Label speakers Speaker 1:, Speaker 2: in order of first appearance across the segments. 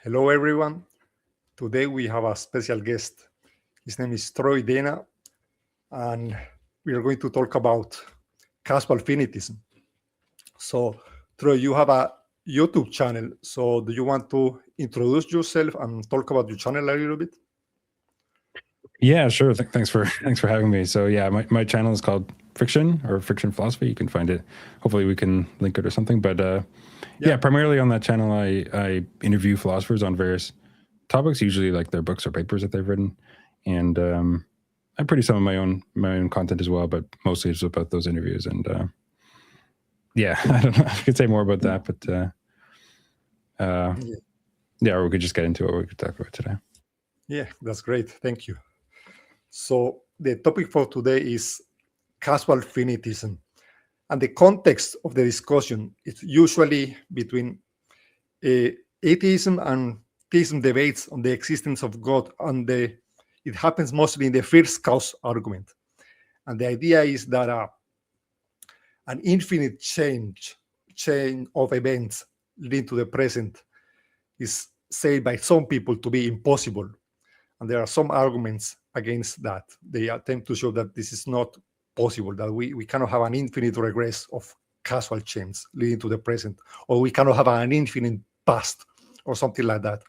Speaker 1: Hello, everyone. Today we have a special guest. His name is Troy Dana, and we are going to talk about causal finitism. So, Troy, you have a YouTube channel. So, do you want to introduce yourself and talk about your channel a little bit?
Speaker 2: Yeah, sure. Thanks for having me. So yeah, my channel is called Friction or Friction Philosophy. You can find it. Hopefully we can link it or something. But yeah, primarily on that channel, I interview philosophers on various topics, usually like their books or papers that they've written, and I produce some of my own content as well. But mostly it's about those interviews. And yeah, I don't know if I could say more about that, but yeah, or we could just get into what we could talk about today.
Speaker 1: Yeah, that's great. Thank you. So the topic for today is causal finitism. And the context of the discussion is usually between atheism and theism debates on the existence of God. And it happens mostly in the first cause argument. And the idea is that an infinite chain of events leading to the present is said by some people to be impossible. And there are some arguments against that. They attempt to show that this is not possible, that we cannot have an infinite regress of causal chains leading to the present, or we cannot have an infinite past, or something like that.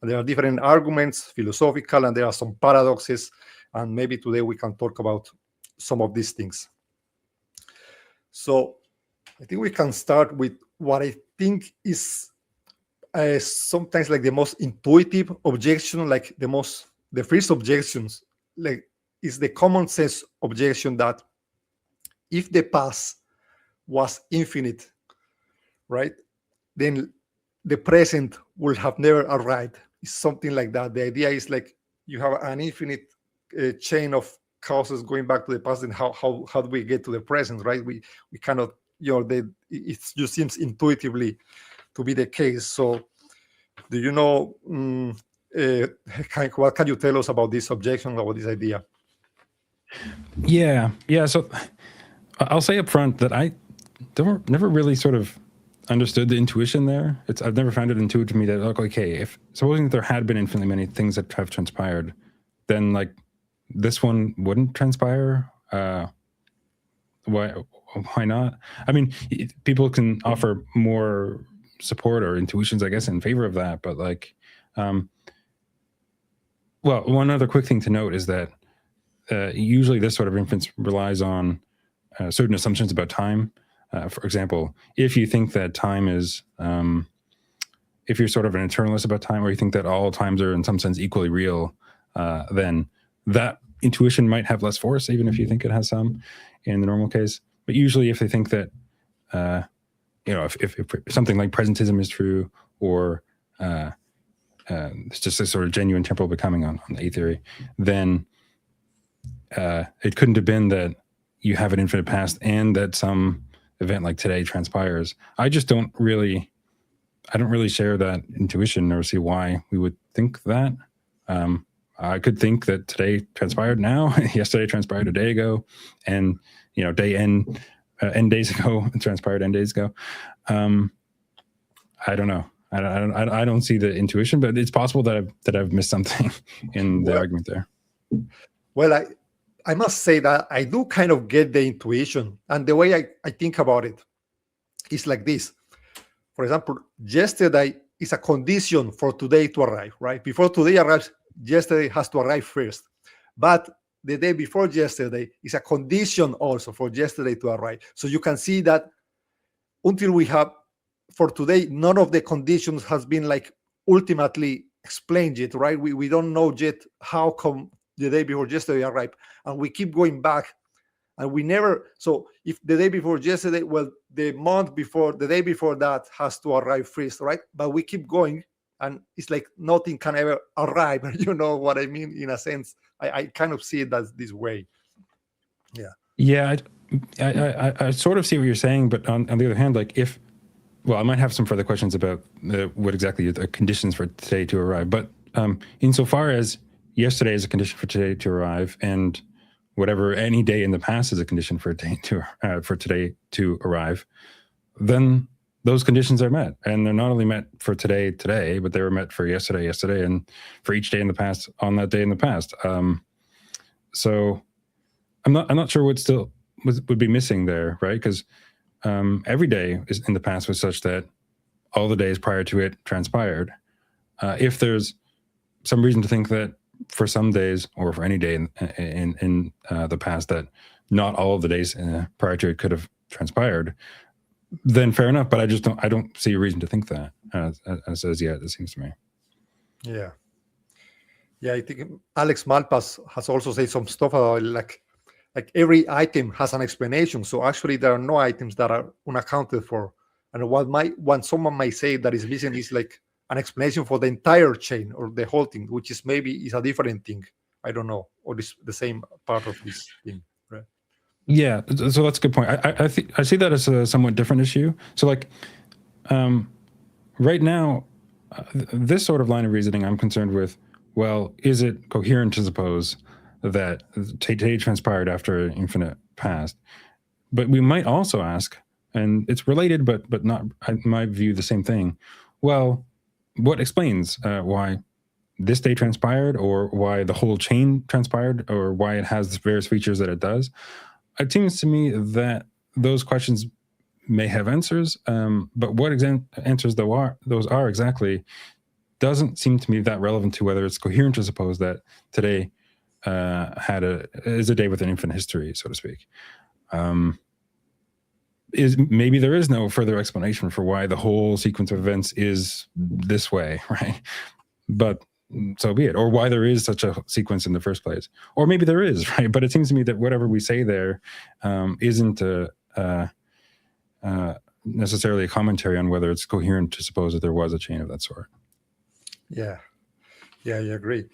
Speaker 1: And there are different arguments, philosophical, and there are some paradoxes, and maybe today we can talk about some of these things. So I think we can start with what I think is sometimes like the most intuitive objection, like the first objections, like is the common sense objection that if the past was infinite, right, then the present will have never arrived. It's something like that. The idea is like you have an infinite chain of causes going back to the past, and how do we get to the present, right? We cannot, it just seems intuitively to be the case. So do you know, what can you tell us about this objection, about this idea?
Speaker 2: Yeah. So I'll say up front that I never really sort of understood the intuition there. I've never found it intuitive to me that, like, okay, if supposing that there had been infinitely many things that have transpired, then like this one wouldn't transpire. Why not? I mean, people can offer more support or intuitions, I guess, in favor of that. But like, well, one other quick thing to note is that usually this sort of inference relies on certain assumptions about time. For example, if you think that time is, if you're sort of an eternalist about time, or you think that all times are in some sense equally real, then that intuition might have less force, even if you think it has some in the normal case. But usually if they think that, if something like presentism is true, or it's just a sort of genuine temporal becoming on the A theory, then it couldn't have been that you have an infinite past and that some event like today transpires. I don't really share that intuition or see why we would think that. I could think that today transpired now, yesterday transpired a day ago, and day n days ago transpired n days ago. I don't know. I don't see the intuition, but it's possible that I've missed something in the argument there.
Speaker 1: Well, I must say that I do kind of get the intuition, and the way I think about it is like this. For example, yesterday is a condition for today to arrive, right? Before today arrives, yesterday has to arrive first. But the day before yesterday is a condition also for yesterday to arrive. So you can see that until we have, for today, none of the conditions has been like ultimately explained yet, right? We don't know yet how come the day before yesterday arrived, and we keep going back, and we never. So if the day before yesterday, well, the month before, the day before that has to arrive first, right? But we keep going, and it's like nothing can ever arrive. You know what I mean? In a sense, I kind of see it as this way.
Speaker 2: Yeah. I sort of see what you're saying, but on the other hand, like I might have some further questions about what exactly the conditions for today to arrive. But insofar as yesterday is a condition for today to arrive, and whatever any day in the past is a condition for today to arrive, then those conditions are met, and they're not only met for today, but they were met for yesterday, and for each day in the past on that day in the past. So I'm not sure what still would be missing there, right? Because every day is in the past was such that all the days prior to it transpired. If there's some reason to think that for some days or for any day in the past that not all of the days prior to it could have transpired, then fair enough. But I don't see a reason to think that as yet, it seems to me.
Speaker 1: Yeah. Yeah, I think Alex Malpass has also said some stuff about like every item has an explanation. So actually there are no items that are unaccounted for. And what someone might say that is missing is like an explanation for the entire chain or the whole thing, which is maybe is a different thing. I don't know, or is the same part of this thing, right?
Speaker 2: Yeah, so that's a good point. I see that as a somewhat different issue. So like, right now, this sort of line of reasoning, I'm concerned with. Well, is it coherent to suppose that today transpired after infinite past? But we might also ask, and it's related, but not, in my view, the same thing. Well, what explains why this day transpired, or why the whole chain transpired, or why it has the various features that it does? It seems to me that those questions may have answers, but what answers those are exactly doesn't seem to me that relevant to whether it's coherent to suppose that today is a day with an infinite history, so to speak. Maybe there is no further explanation for why the whole sequence of events is this way, right? But so be it. Or why there is such a sequence in the first place. Or maybe there is, right? But it seems to me that whatever we say there isn't necessarily a commentary on whether it's coherent to suppose that there was a chain of that sort.
Speaker 1: Yeah, I agree.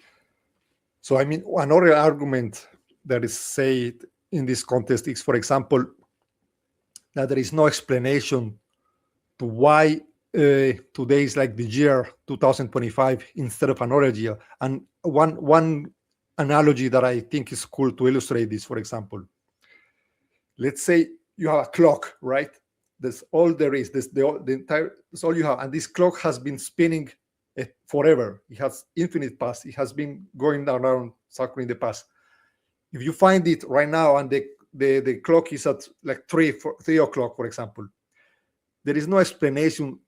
Speaker 1: So I mean, another argument that is said in this context is, for example, that there is no explanation to why today is like the year 2025 instead of another year. And one analogy that I think is cool to illustrate this, for example, let's say you have a clock, right? That's all there is. That's that's all you have. And this clock has been spinning forever. It has infinite past. It has been going around circling the past. If you find it right now and the clock is at like 3 o'clock, for example, there is no explanation.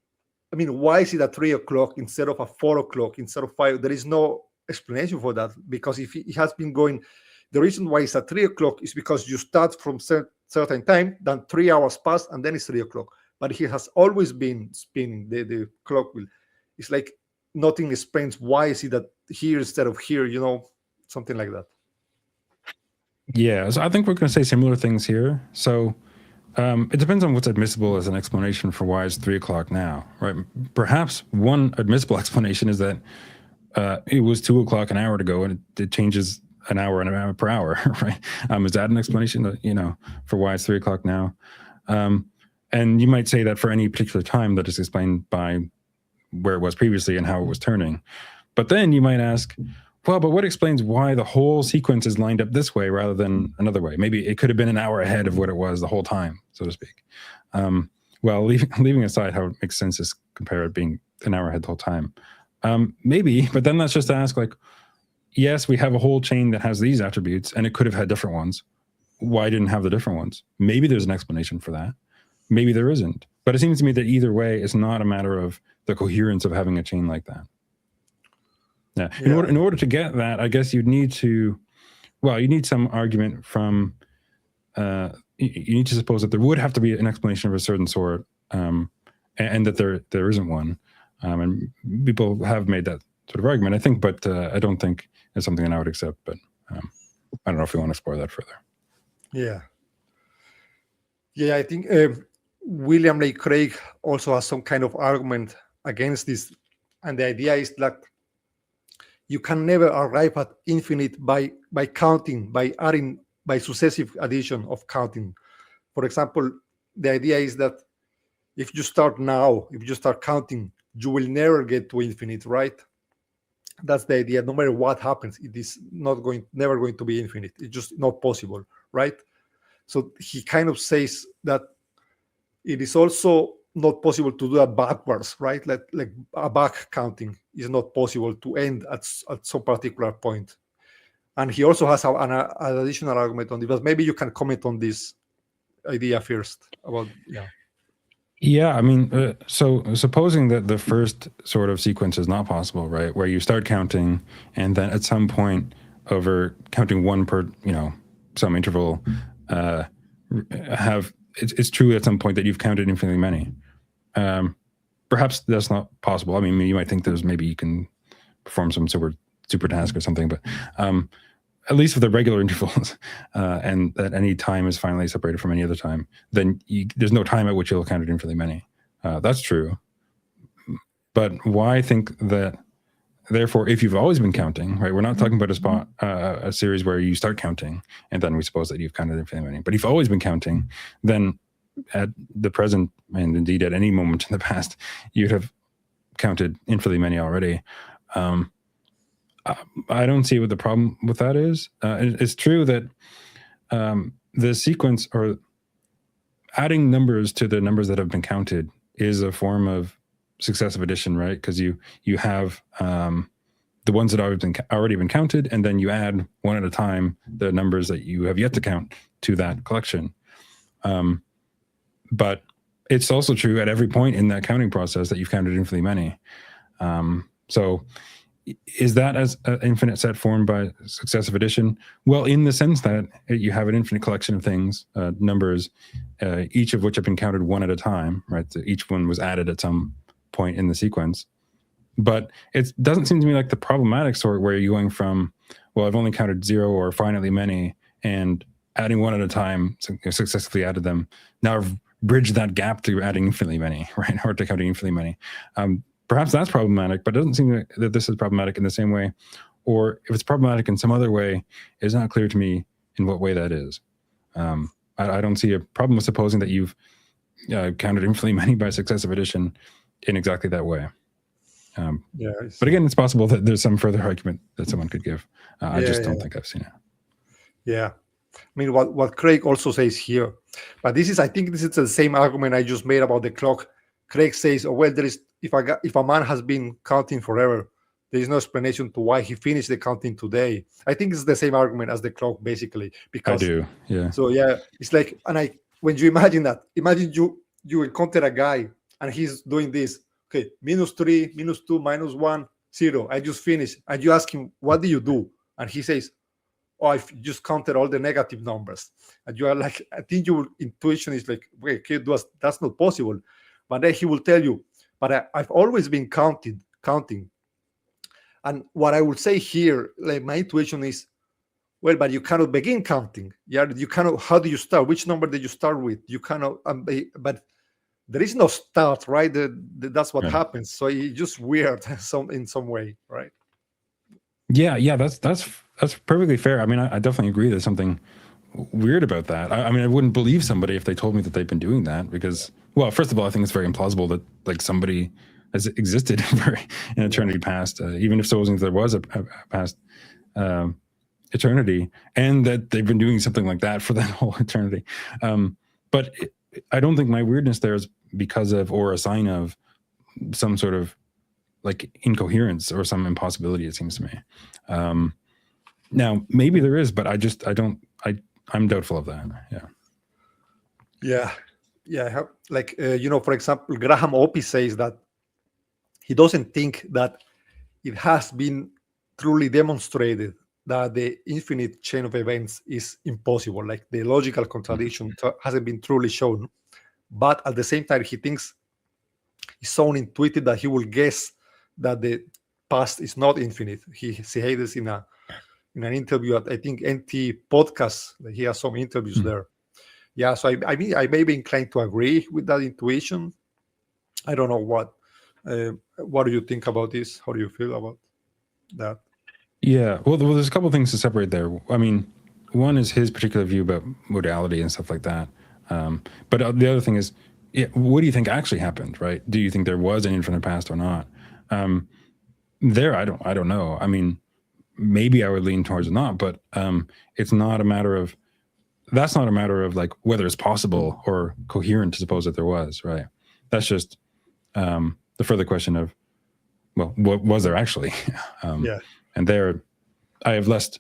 Speaker 1: I mean, why is it at 3 o'clock instead of at 4 o'clock, instead of 5? There is no explanation for that, because if it has been going, the reason why it's at 3 o'clock is because you start from certain time, then 3 hours pass, and then it's 3 o'clock. But it has always been spinning. The clock will. It's like nothing explains why is it that here instead of here, something like that.
Speaker 2: Yeah, so I think we're going to say similar things here. So it depends on what's admissible as an explanation for why it's 3 o'clock now, right? Perhaps one admissible explanation is that it was 2 o'clock an hour ago, and it changes an hour and a half per hour, right? Is that an explanation that, for why it's 3 o'clock now? And you might say that for any particular time that is explained by where it was previously and how it was turning. But then you might ask, well, but what explains why the whole sequence is lined up this way rather than another way? Maybe it could have been an hour ahead of what it was the whole time, so to speak. Well, leaving aside how it makes sense to compare it being an hour ahead the whole time. Maybe, but then let's just ask, like, yes, we have a whole chain that has these attributes, and it could have had different ones. Why didn't it have the different ones? Maybe there's an explanation for that. Maybe there isn't. But it seems to me that either way, it's not a matter of the coherence of having a chain like that. Yeah. In order to get that, I guess you'd need to, you need some argument from, you need to suppose that there would have to be an explanation of a certain sort, and that there isn't one. And people have made that sort of argument, I think, but I don't think it's something that I would accept. But I don't know if you want to explore that further.
Speaker 1: Yeah, I think William Lane Craig also has some kind of argument against this. And the idea is that you can never arrive at infinite by counting, by adding, by successive addition of counting. For example, the idea is that if you start now, if you start counting, you will never get to infinite, right? That's the idea. No matter what happens, it is never going to be infinite. It's just not possible, right? So he kind of says that it is also not possible to do that backwards, right? Like a back counting is not possible to end at some particular point. And he also has an additional argument on this, but maybe you can comment on this idea first about, yeah.
Speaker 2: Yeah, I mean, so supposing that the first sort of sequence is not possible, right, where you start counting and then at some point over counting one per, some interval, it's true at some point that you've counted infinitely many. Perhaps that's not possible. I mean, you might think maybe you can perform some sort of super task or something, but at least with the regular intervals, and that any time is finally separated from any other time, then there's no time at which you'll count infinitely many. That's true. But why think that, therefore, if you've always been counting, right, we're not talking about a series where you start counting and then we suppose that you've counted infinitely many. But if you've always been counting, then at the present, and indeed at any moment in the past, you'd have counted infinitely many already. I don't see what the problem with that is. It's true that the sequence or adding numbers to the numbers that have been counted is a form of successive addition, right? Because you have the ones that have already been counted, and then you add one at a time the numbers that you have yet to count to that collection. But it's also true at every point in that counting process that you've counted infinitely many. So is that as an infinite set formed by successive addition? Well, in the sense that you have an infinite collection of things, numbers, each of which have been counted one at a time, right? So each one was added at some point in the sequence. But it doesn't seem to me like the problematic sort where you're going from, well, I've only counted 0 or finitely many, and adding one at a time, successfully added them. Now I've bridged that gap to adding infinitely many, right? Or to counting infinitely many. Perhaps that's problematic, but it doesn't seem that this is problematic in the same way. Or if it's problematic in some other way, it's not clear to me in what way that is. I don't see a problem with supposing that you've counted infinitely many by successive addition in exactly that way. But again, it's possible that there's some further argument that someone could give. I just don't think I've seen it.
Speaker 1: Yeah. I mean, what Craig also says here, but I think this is the same argument I just made about the clock. Craig says, oh, well, if a man has been counting forever, there is no explanation to why he finished the counting today. I think it's the same argument as the clock, basically. Because
Speaker 2: I do, yeah.
Speaker 1: So yeah, it's like, when you imagine that, imagine you encounter a guy and he's doing this. Okay, -3, -2, -1, 0. I just finished. And you ask him, what do you do? And he says, oh, I've just counted all the negative numbers. And you are like, I think your intuition is like, wait, okay, that's not possible. But then he will tell you, but I've always been counting. And what I would say here, like my intuition is, well, but you cannot begin counting. Yeah, you cannot. How do you start? Which number did you start with? You cannot. But there is no start, right? That's what happens. So it's just weird, in some way, right?
Speaker 2: Yeah. That's perfectly fair. I mean, I definitely agree. There's something weird about that. I mean, I wouldn't believe somebody if they told me that they've been doing that because, well, first of all, I think it's very implausible that like somebody has existed for an eternity past, even if supposing there was a past eternity, and that they've been doing something like that for that whole eternity. But I don't think my weirdness there is because of or a sign of some sort of like incoherence or some impossibility, it seems to me. Now, maybe there is, but I'm doubtful of that.
Speaker 1: Yeah. Like, for example, Graham Opie says that he doesn't think that it has been truly demonstrated that the infinite chain of events is impossible. Like the logical contradiction hasn't been truly shown. But at the same time, he thinks it's so intuitive that he will guess that the past is not infinite. He said this in an interview at, I think, NT Podcast. He has some interviews there. Yeah, so I mean, I may be inclined to agree with that intuition. I don't know what do you think about this? How do you feel about that?
Speaker 2: Yeah, well, there's a couple of things to separate there. I mean, one is his particular view about modality and stuff like that. But the other thing is, what do you think actually happened, right? Do you think there was an infinite past or not? I don't know. I mean, maybe I would lean towards not, but it's not a matter of, that's not a matter of like whether it's possible or coherent to suppose that there was, right? that's just the further question of, well, what was there actually? And there, I have less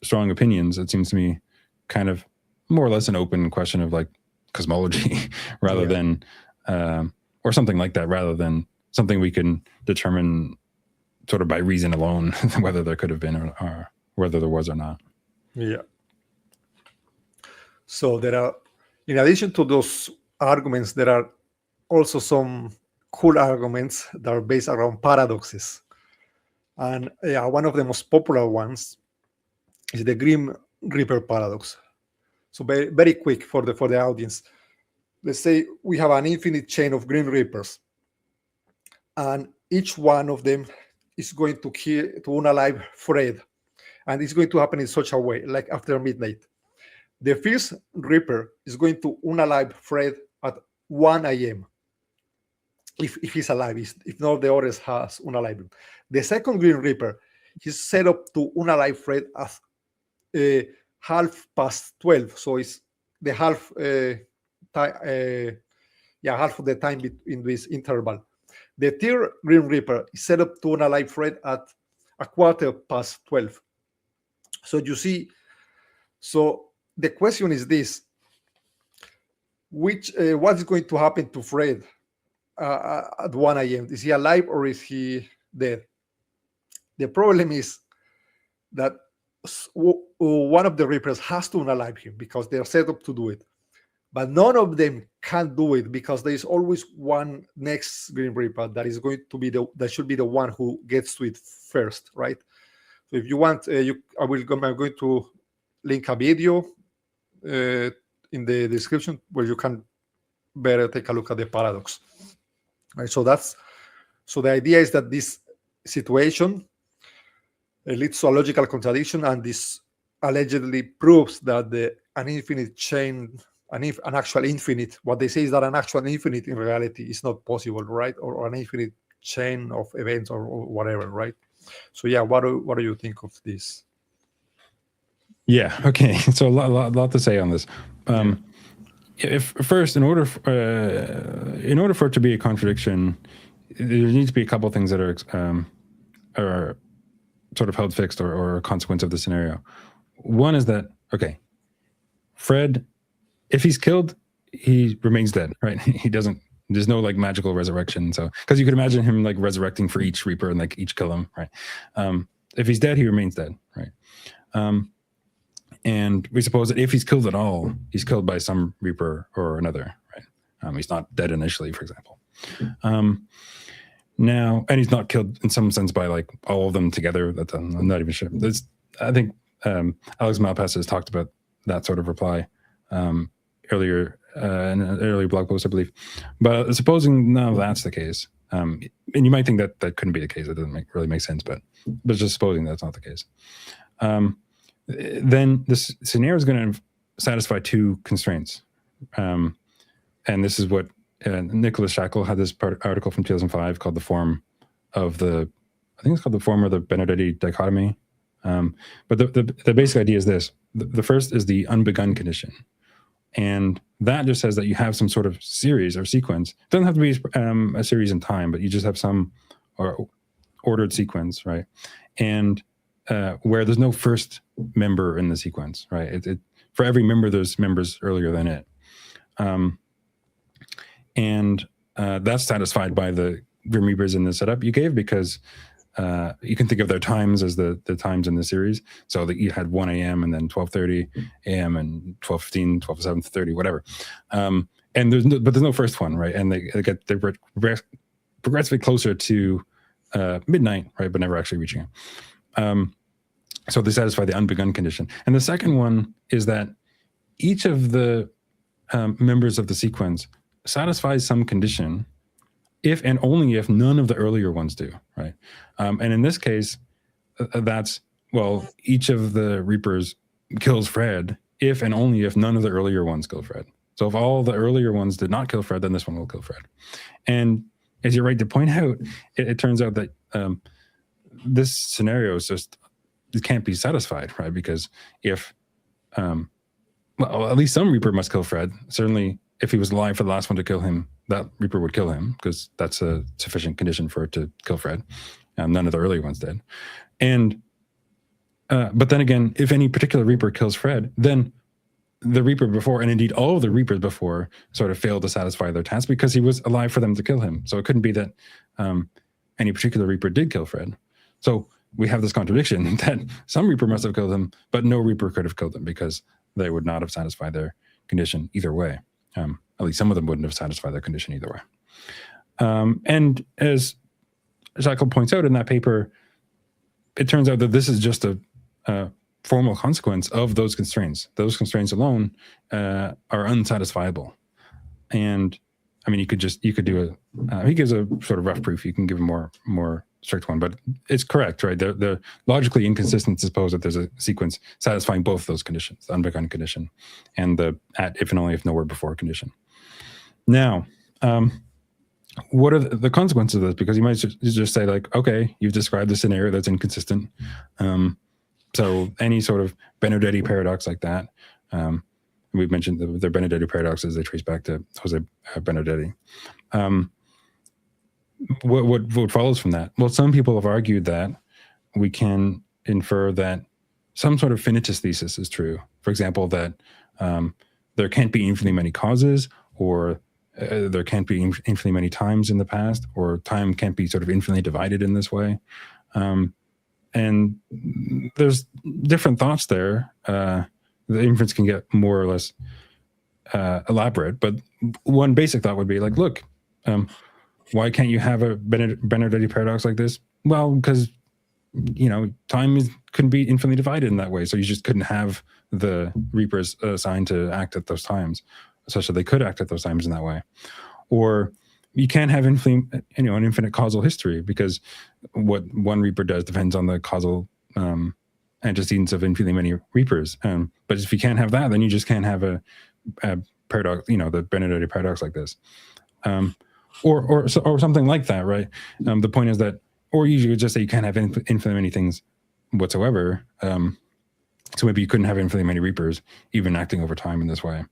Speaker 2: strong opinions. It seems to me kind of more or less an open question of like cosmology rather than, or something like that, rather than something we can determine sort of by reason alone, whether there could have been or whether there was or not.
Speaker 1: Yeah. So there are, in addition to those arguments, there are also some cool arguments that are based around paradoxes. And one of the most popular ones is the Grim Reaper paradox. So very, very quick for the audience. Let's say we have an infinite chain of Grim Reapers, and each one of them is going to unalive Fred, and it's going to happen in such a way, like after midnight. The first Reaper is going to unalive Fred at 1 a.m. If he's alive, if not the others has unalive him. The second Green Reaper is set up to unalive Fred at 12:30. So it's the half of the time in this interval. The third Green Reaper is set up to unalive Fred at 12:15. So you see, so the question is this: what is going to happen to Fred at 1 a.m.? Is he alive or is he dead? The problem is that one of the Reapers has to unalive him because they are set up to do it. But none of them can do it because there is always one next Green Reaper that is going to be that should be the one who gets to it first, right? So if you want, I'm going to link a video in the description where you can better take a look at the paradox. Right, so the idea is that this situation leads to a logical contradiction, and this allegedly proves that an infinite chain, an actual infinite, what they say is that an actual infinite in reality is not possible, right? Or an infinite chain of events or whatever, right? So yeah, what do you think of this?
Speaker 2: Yeah. Okay. So a lot to say on this. If first, in order for it to be a contradiction, there needs to be a couple of things that are sort of held fixed or a consequence of the scenario. One is that, okay, Fred, if he's killed, he remains dead, right? He doesn't. There's no like magical resurrection. So because you could imagine him like resurrecting for each Reaper and like each kill him, right? If he's dead, he remains dead, right? And we suppose that if he's killed at all, he's killed by some Reaper or another, right? He's not dead initially, for example. Now, and he's not killed in some sense by like all of them together. That I'm not even sure. I think Alex Malpass has talked about that sort of reply earlier in an earlier blog post, I believe. But supposing none of that's the case, and you might think that couldn't be the case. It doesn't really make sense, but just supposing that's not the case. Then this scenario is going to satisfy two constraints. And this is what Nicholas Shackle had this article from 2005 called the form of the Benedetti dichotomy. But the basic idea is this. The first is the unbegun condition. And that just says that you have some sort of series or sequence. It doesn't have to be a series in time, but you just have some ordered sequence, right? And where there's no first member in the sequence, right? For every member, there's members earlier than it. And that's satisfied by the Grim Reapers in the setup you gave, because you can think of their times as the times in the series. So that you had 1 a.m. and then 12:30 a.m. and 12:15, 12:30, whatever. And there's no first one, right? And they're progressively closer to midnight, right? But never actually reaching it. So they satisfy the unbegun condition. And the second one is that each of the members of the sequence satisfies some condition if and only if none of the earlier ones do, right? And in this case, that's, well, each of the Reapers kills Fred if and only if none of the earlier ones kill Fred. So if all the earlier ones did not kill Fred, then this one will kill Fred. And as you're right to point out, it turns out that this scenario is just, it can't be satisfied, right? Because if, well, at least some Reaper must kill Fred. Certainly, if he was alive for the last one to kill him, that Reaper would kill him because that's a sufficient condition for it to kill Fred. None of the earlier ones did. And but then again, if any particular Reaper kills Fred, then the Reaper before, and indeed all of the Reapers before, sort of failed to satisfy their task because he was alive for them to kill him. So it couldn't be that any particular Reaper did kill Fred. So we have this contradiction that some Reaper must have killed him, but no Reaper could have killed him because they would not have satisfied their condition either way. At least some of them wouldn't have satisfied their condition either way. And as Jackal points out in that paper, it turns out that this is just a formal consequence of those constraints. Those constraints alone are unsatisfiable. And I mean, you could do he gives a sort of rough proof. You can give a more strict one, but it's correct, right? They're logically inconsistent to suppose that there's a sequence satisfying both those conditions, the unbegun condition and the at if and only if nowhere before condition. Now, what are the consequences of this? Because you might just say like, okay, you've described the scenario that's inconsistent. So any sort of Benedetti paradox like that, we've mentioned the Benedetti paradoxes, they trace back to Jose Benedetti. What follows from that? Well, some people have argued that we can infer that some sort of finitus thesis is true. For example, that there can't be infinitely many causes, or there can't be infinitely many times in the past, or time can't be sort of infinitely divided in this way. And there's different thoughts there. The inference can get more or less elaborate, but one basic thought would be like, look, why can't you have a Benedetti paradox like this? Well, because time couldn't be infinitely divided in that way, so you just couldn't have the Reapers assigned to act at those times, such that they could act at those times in that way. Or you can't have an infinite causal history, because what one Reaper does depends on the causal antecedents of infinitely many Reapers. But if you can't have that, then you just can't have a paradox, the Benedetti paradox like this. Or something like that, right? The point is that, or you could just say you can't have infinitely many things whatsoever. So maybe you couldn't have infinitely many Reapers even acting over time in this way.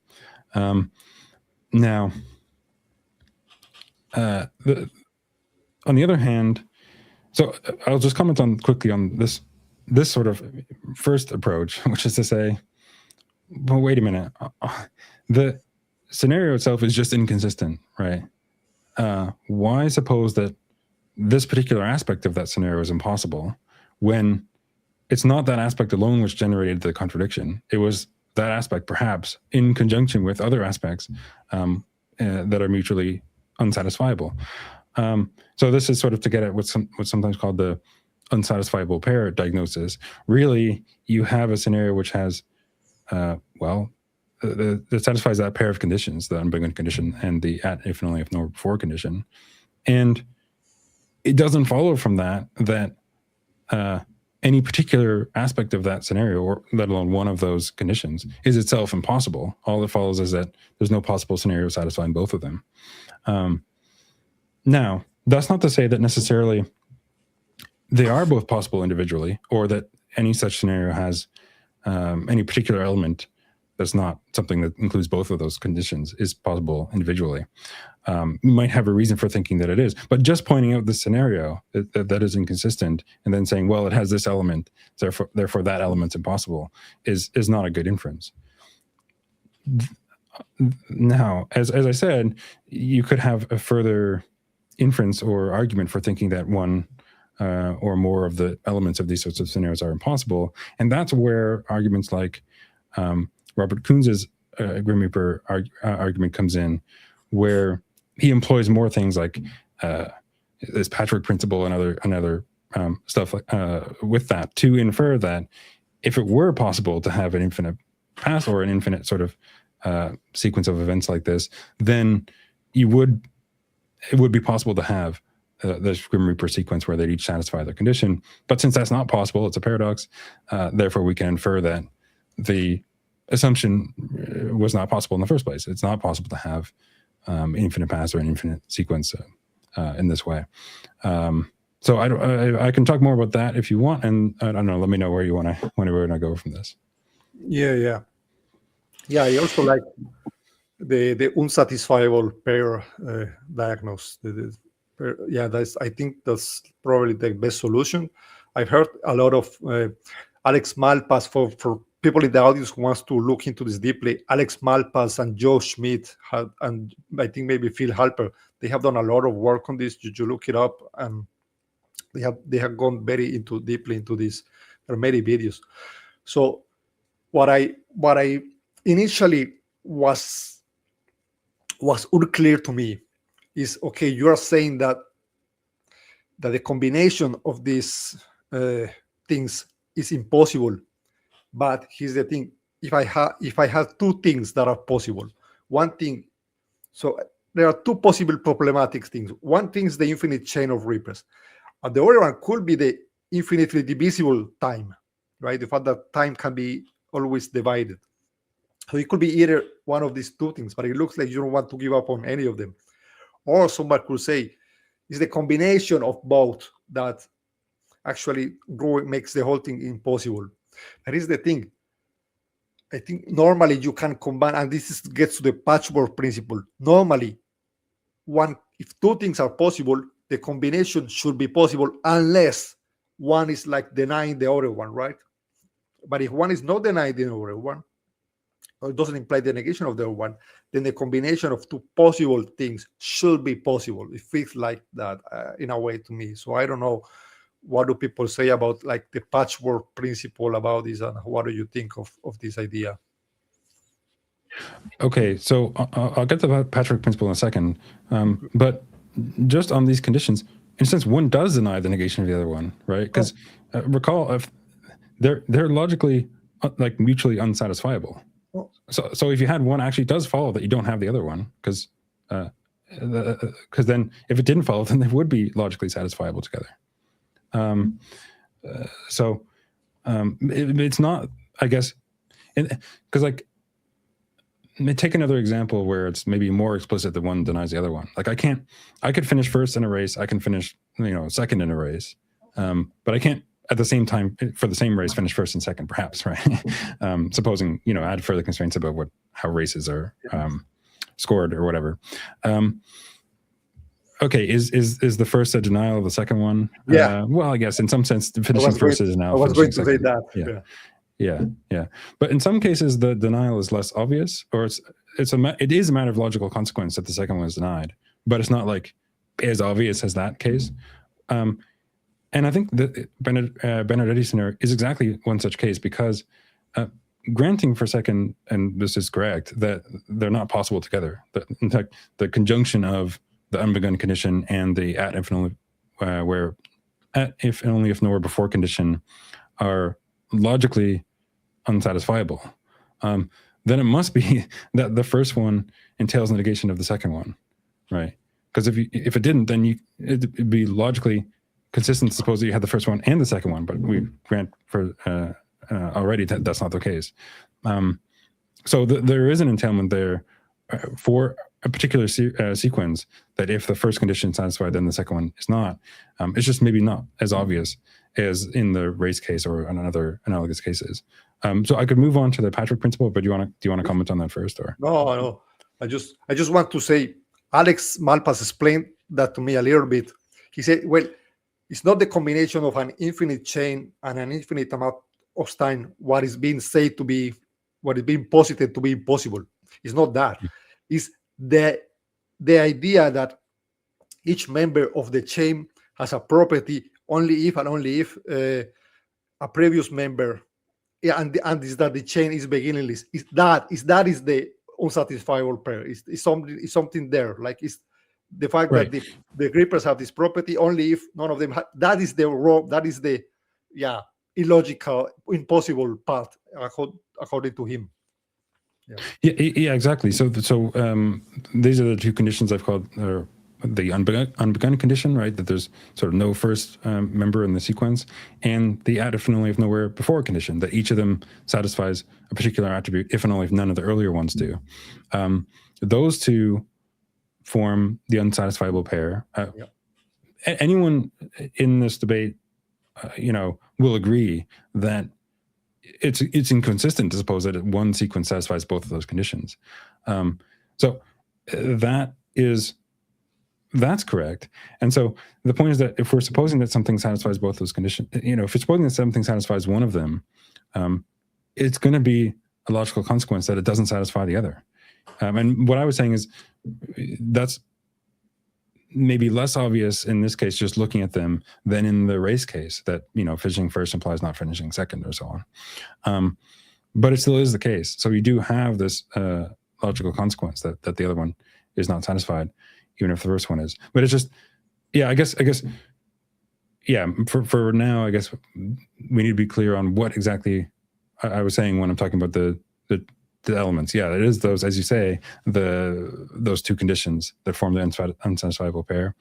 Speaker 2: Now, on the other hand, so I'll just comment quickly on this sort of first approach, which is to say, well, wait a minute, the scenario itself is just inconsistent, right? Why suppose that this particular aspect of that scenario is impossible when it's not that aspect alone which generated the contradiction? It was that aspect, perhaps in conjunction with other aspects that are mutually unsatisfiable. So this is sort of to get at what's sometimes called the unsatisfiable pair diagnosis. Really, you have a scenario which has, that satisfies that pair of conditions, the unbegun condition and the at if and only if nowhere before condition. And it doesn't follow from that any particular aspect of that scenario, or let alone one of those conditions, is itself impossible. All that follows is that there's no possible scenario satisfying both of them. Now, that's not to say that necessarily they are both possible individually, or that any such scenario has any particular element that's not something that includes both of those conditions is possible individually. You might have a reason for thinking that it is, but just pointing out the scenario that is inconsistent and then saying, well, it has this element, therefore that element's impossible, is not a good inference. Now, as I said, you could have a further inference or argument for thinking that one or more of the elements of these sorts of scenarios are impossible, and that's where arguments like Robert Kunz's Grim Reaper argument comes in, where he employs more things like this patchwork principle and other stuff with that to infer that if it were possible to have an infinite path or an infinite sort of sequence of events like this, then it would be possible to have this Grim Reaper sequence where they'd each satisfy their condition. But since that's not possible, it's a paradox. Therefore, we can infer that the assumption was not possible in the first place. It's not possible to have infinite paths or an infinite sequence in this way. So I can talk more about that if you want, and I don't know. Let me know where you want to go from this.
Speaker 1: Yeah. I also like the unsatisfiable pair diagnose. I think that's probably the best solution. I've heard a lot of Alex Malpass, for people in the audience who wants to look into this deeply. Alex Malpass and Joe Schmidt and I think maybe Phil Halper, they have done a lot of work on this. You look it up, and they have gone very deeply into this. There are many videos. So what I initially was unclear to me is, okay, you are saying that the combination of these things is impossible, but here's the thing: if I have two things that are possible, one thing, so there are two possible problematic things. One thing is the infinite chain of regress, and the other one could be the infinitely divisible time, right? The fact that time can be always divided. So it could be either one of these two things, but it looks like you don't want to give up on any of them. Or somebody could say it's the combination of both that actually makes the whole thing impossible. That is the thing. I think normally you can combine, and gets to the patchwork principle. Normally, if two things are possible, the combination should be possible unless one is like denying the other one, right? But if one is not denying the other one, or it doesn't imply the negation of the other one, then the combination of two possible things should be possible. It feels like that in a way to me. So I don't know, what do people say about like the patchwork principle about this, and what do you think of this idea?
Speaker 2: Okay, so I'll get to the patchwork principle in a second, but just on these conditions, in a sense, one does deny the negation of the other one, right? Because recall, if they're logically like mutually unsatisfiable. So if you had one, actually does follow that you don't have the other one, because then if it didn't follow, then they would be logically satisfiable together. It's not, I guess, because like, take another example where it's maybe more explicit that one denies the other one. Like I could finish first in a race, I can finish, second in a race, but I can't at the same time for the same race finish first and second, perhaps, right? Supposing, add further constraints about how races are scored or whatever. Okay, is the first a denial of the second one?
Speaker 1: Yeah.
Speaker 2: Well, I guess in some sense, finishing first is a denial.
Speaker 1: I was going to say that.
Speaker 2: Yeah. But in some cases, the denial is less obvious, or it is a matter of logical consequence that the second one is denied, but it's not like as obvious as that case. And I think that Benedetti's scenario is exactly one such case, because granting for a second, and this is correct, that they're not possible together. In fact, the conjunction of the unbegun condition and the at if only if nowhere before condition are logically unsatisfiable, then it must be that the first one entails negation of the second one, right? Because if it didn't, then it'd be logically consistent to suppose that you had the first one and the second one, but we grant for already that that's not the case. So there is an entailment there for a particular sequence, that if the first condition is satisfied, then the second one is not. It's just maybe not as obvious as in the race case or in other analogous cases. So I could move on to the patchwork principle, but do you want to comment on that first, or?
Speaker 1: No. I just want to say, Alex Malpass explained that to me a little bit. He said, well, it's not the combination of an infinite chain and an infinite amount of time what is being said to be, what is being posited to be impossible. It's not that. It's the idea that each member of the chain has a property only if and only if a previous member, and is that the chain is beginningless. Is that is the unsatisfiable pair. It's something there. Like it's the fact that the grippers have this property only if none of them that is the wrong, that is the illogical, impossible part according to him.
Speaker 2: Yeah, exactly. So these are the two conditions I've called the unbegun condition, right? That there's sort of no first member in the sequence, and the at if and only if nowhere before condition, that each of them satisfies a particular attribute if and only if none of the earlier ones do. Those two form the unsatisfiable pair. Anyone in this debate, will agree that it's inconsistent to suppose that one sequence satisfies both of those conditions. So that's correct. And so the point is that if we're supposing that something satisfies both those conditions, if you're supposing that something satisfies one of them, it's going to be a logical consequence that it doesn't satisfy the other. And what I was saying is that's maybe less obvious in this case, just looking at them, than in the race case, that, finishing first implies not finishing second, or so on. But it still is the case. So you do have this logical consequence that the other one is not satisfied, even if the first one is. But it's just, I guess, for now, I guess we need to be clear on what exactly I was saying when I'm talking about the elements. Yeah, it is those, as you say, those two conditions that form the unsatisfiable pair.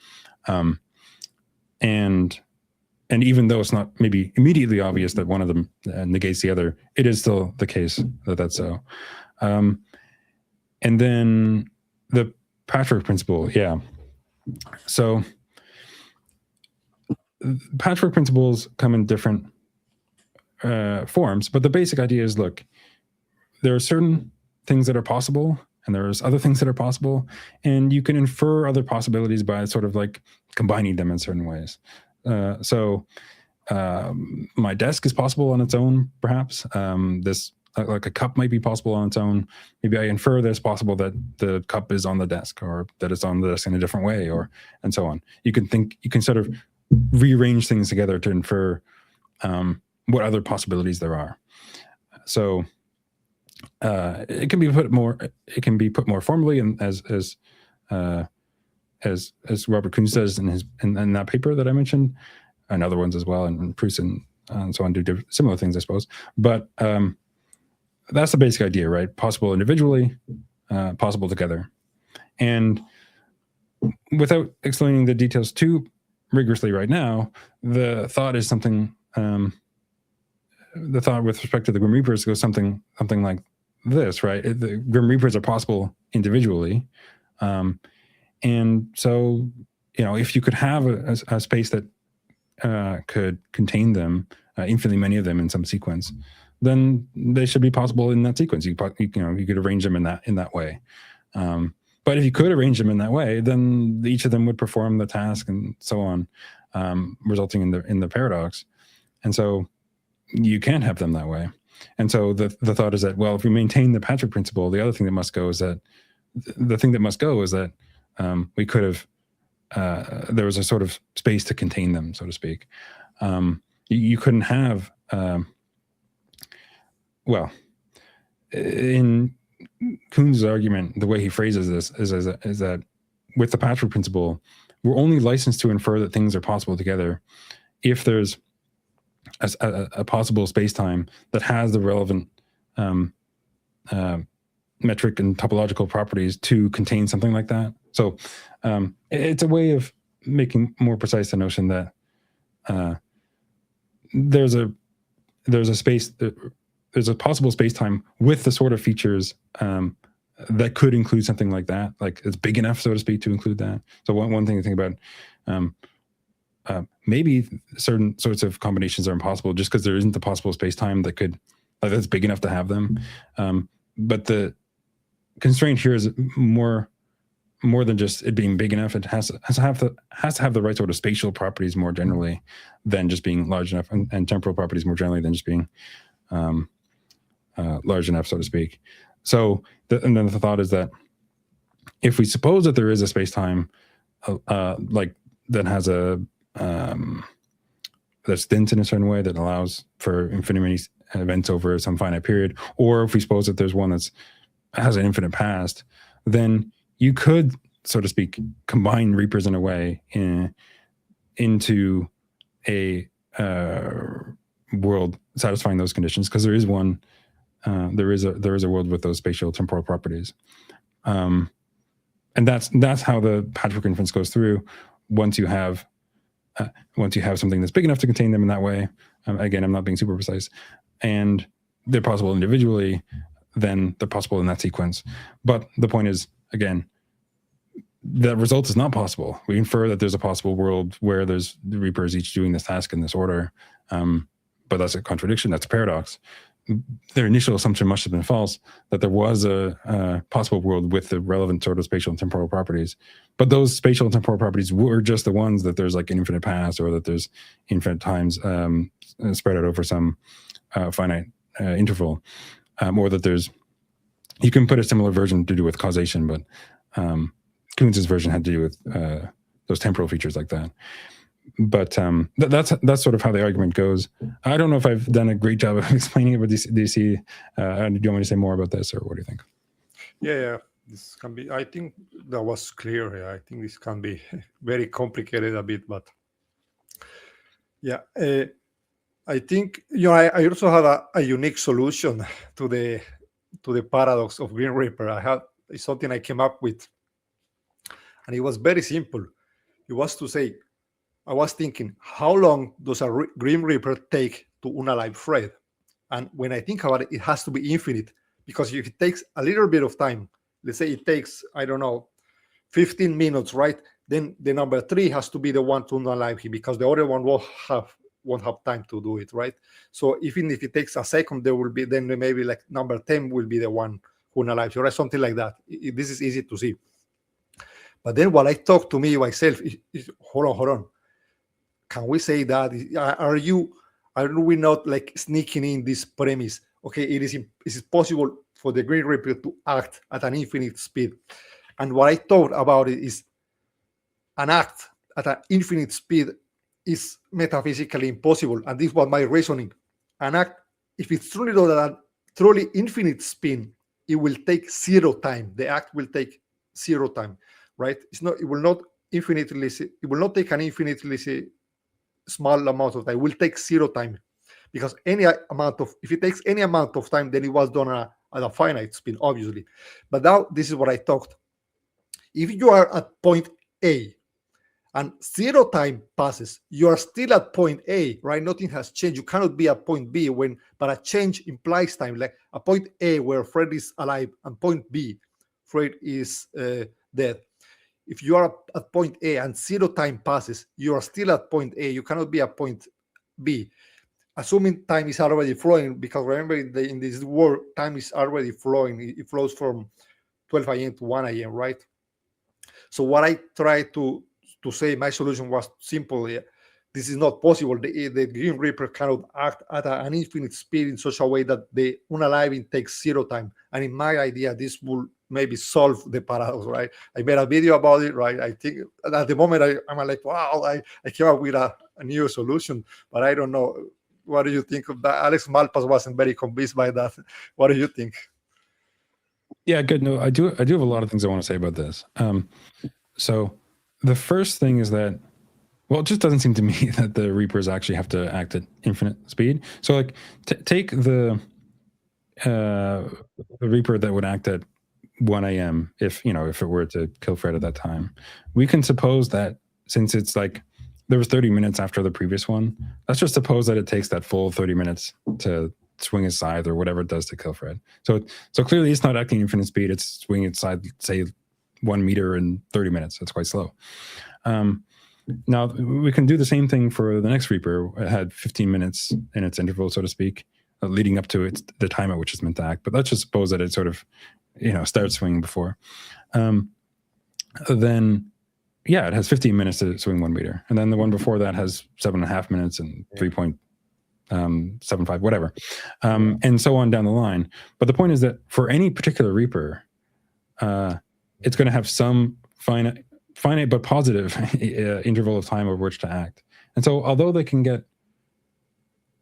Speaker 2: And even though it's not maybe immediately obvious that one of them negates the other, it is still the case that that's so. And then the patchwork principle, So patchwork principles come in different forms, but the basic idea is, look, there are certain things that are possible, and there's other things that are possible, and you can infer other possibilities by sort of like combining them in certain ways. So my desk is possible on its own, perhaps. This, like a cup, might be possible on its own. Maybe I infer that it's possible that the cup is on the desk, or that it's on the desk in a different way, and so on. You can sort of rearrange things together to infer what other possibilities there are. So it can be put more formally, and as Robert Kuhn says in that paper that I mentioned, and other ones as well, and Proust and so on do similar things, I suppose. But that's the basic idea, right? Possible individually, possible together. And without explaining the details too rigorously right now, the thought is something. The thought with respect to the Grim Reapers goes something like this, right? The Grim Reapers are possible individually, and so if you could have a space that could contain them, infinitely many of them in some sequence, then they should be possible in that sequence. You could arrange them in that way. But if you could arrange them in that way, then each of them would perform the task and so on, resulting in the paradox. And so you can't have them that way. And so the thought is that, well, if we maintain the Patrick principle, the other thing that must go is that we could have, there was a sort of space to contain them, so to speak. You couldn't have, in Kuhn's argument, the way he phrases this is that with the Patrick principle, we're only licensed to infer that things are possible together if there's a possible space-time that has the relevant metric and topological properties to contain something like that. So it's a way of making more precise the notion that there's a possible space-time with the sort of features that could include something like that, like it's big enough, so to speak, to include that. So one thing to think about, maybe certain sorts of combinations are impossible just because there isn't a possible space-time that's big enough to have them. But the constraint here is more than just it being big enough. It has to have the right sort of spatial properties more generally than just being large enough, and temporal properties more generally than just being large enough, so to speak. So, and then the thought is that if we suppose that there is a space-time like that has that's dense in a certain way that allows for infinite many events over some finite period, or if we suppose that there's one has an infinite past, then you could, so to speak, combine Reapers in a way into a world satisfying those conditions, because there is one. There is a world with those spatial temporal properties, and that's how the patchwork inference goes through. Once you have something that's big enough to contain them in that way, again, I'm not being super precise, and they're possible individually, then they're possible in that sequence. But the point is, again, the result is not possible. We infer that there's a possible world where there's the Reapers each doing this task in this order, but that's a contradiction. That's a paradox. their initial assumption must have been false, that there was a possible world with the relevant sort of spatial and temporal properties. But those spatial and temporal properties were just the ones that there's like an infinite past, or that there's infinite times spread out over some finite interval, or that there's, you can put a similar version to do with causation, but Kunz's version had to do with those temporal features like that. But that's sort of how the argument goes. I don't know if I've done a great job of explaining it, but do you see, do you want me to say more about this, or what do you think?
Speaker 1: Yeah, this can be, I think that was clear. Yeah, I think this can be very complicated a bit, but yeah, I think, I also had a unique solution to the paradox of Green Reaper. It's something I came up with, and it was very simple. It was to say, I was thinking, how long does a Grim Reaper take to unalive Fred? And when I think about it, it has to be infinite, because if it takes a little bit of time, let's say it takes, I don't know, 15 minutes, right? Then the number 3 has to be the one to unalive him, because the other one won't have time to do it, right? So even if it takes a second, there will be, then maybe like number 10 will be the one who unalives you, right? Something like that. This is easy to see. But then what I talk to me myself is hold on. Can we say that? Are we not like sneaking in this premise? Okay, is it possible for the Green Reaper to act at an infinite speed? And what I thought about it is, an act at an infinite speed is metaphysically impossible. And this was my reasoning. An act, if it's truly not at a truly infinite speed, it will take 0 time. The act will take 0 time, right? It will not take an infinitely small amount of time. It will take 0 time, because if it takes any amount of time, then it was done at a finite speed, obviously. But now this is what I thought. If you are at point A and 0 time passes, you are still at point A, right? Nothing has changed. You cannot be at point B but a change implies time. Like a point A where Fred is alive, and point B, Fred is dead. If you are at point A and 0 time passes, you are still at point A. You cannot be at point B, assuming time is already flowing, because remember, in this world, time is already flowing. It flows from 12 a.m. to 1 a.m., right? So what I tried to say, my solution was simple. This is not possible. The Green Reaper cannot act at an infinite speed in such a way that the unaliving takes 0 time. And in my idea, this will maybe solve the paradox, right? I made a video about it, right? I think at the moment I'm like, wow, I came up with a new solution, but I don't know. What do you think of that? Alex Malpas wasn't very convinced by that. What do you think?
Speaker 2: Yeah, good. No, I do have a lot of things I want to say about this. So the first thing is that, well, it just doesn't seem to me that the Reapers actually have to act at infinite speed. So like take the Reaper that would act at 1 a.m. if it were to kill Fred at that time. We can suppose that since it's like there was 30 minutes after the previous one, let's just suppose that it takes that full 30 minutes to swing his scythe or whatever it does to kill Fred. So clearly it's not acting infinite speed. It's swinging its scythe, say 1 meter in 30 minutes. That's quite slow. Now we can do the same thing for the next Reaper. It had 15 minutes in its interval, so to speak, leading up to the time at which it's meant to act. But let's just suppose that it sort of, starts swinging before. Then, yeah, it has 15 minutes to swing 1 meter. And then the one before that has 7.5 minutes and 3.75, whatever. And so on down the line. But the point is that for any particular Reaper, it's going to have some finite but positive interval of time over which to act. And so although they can get,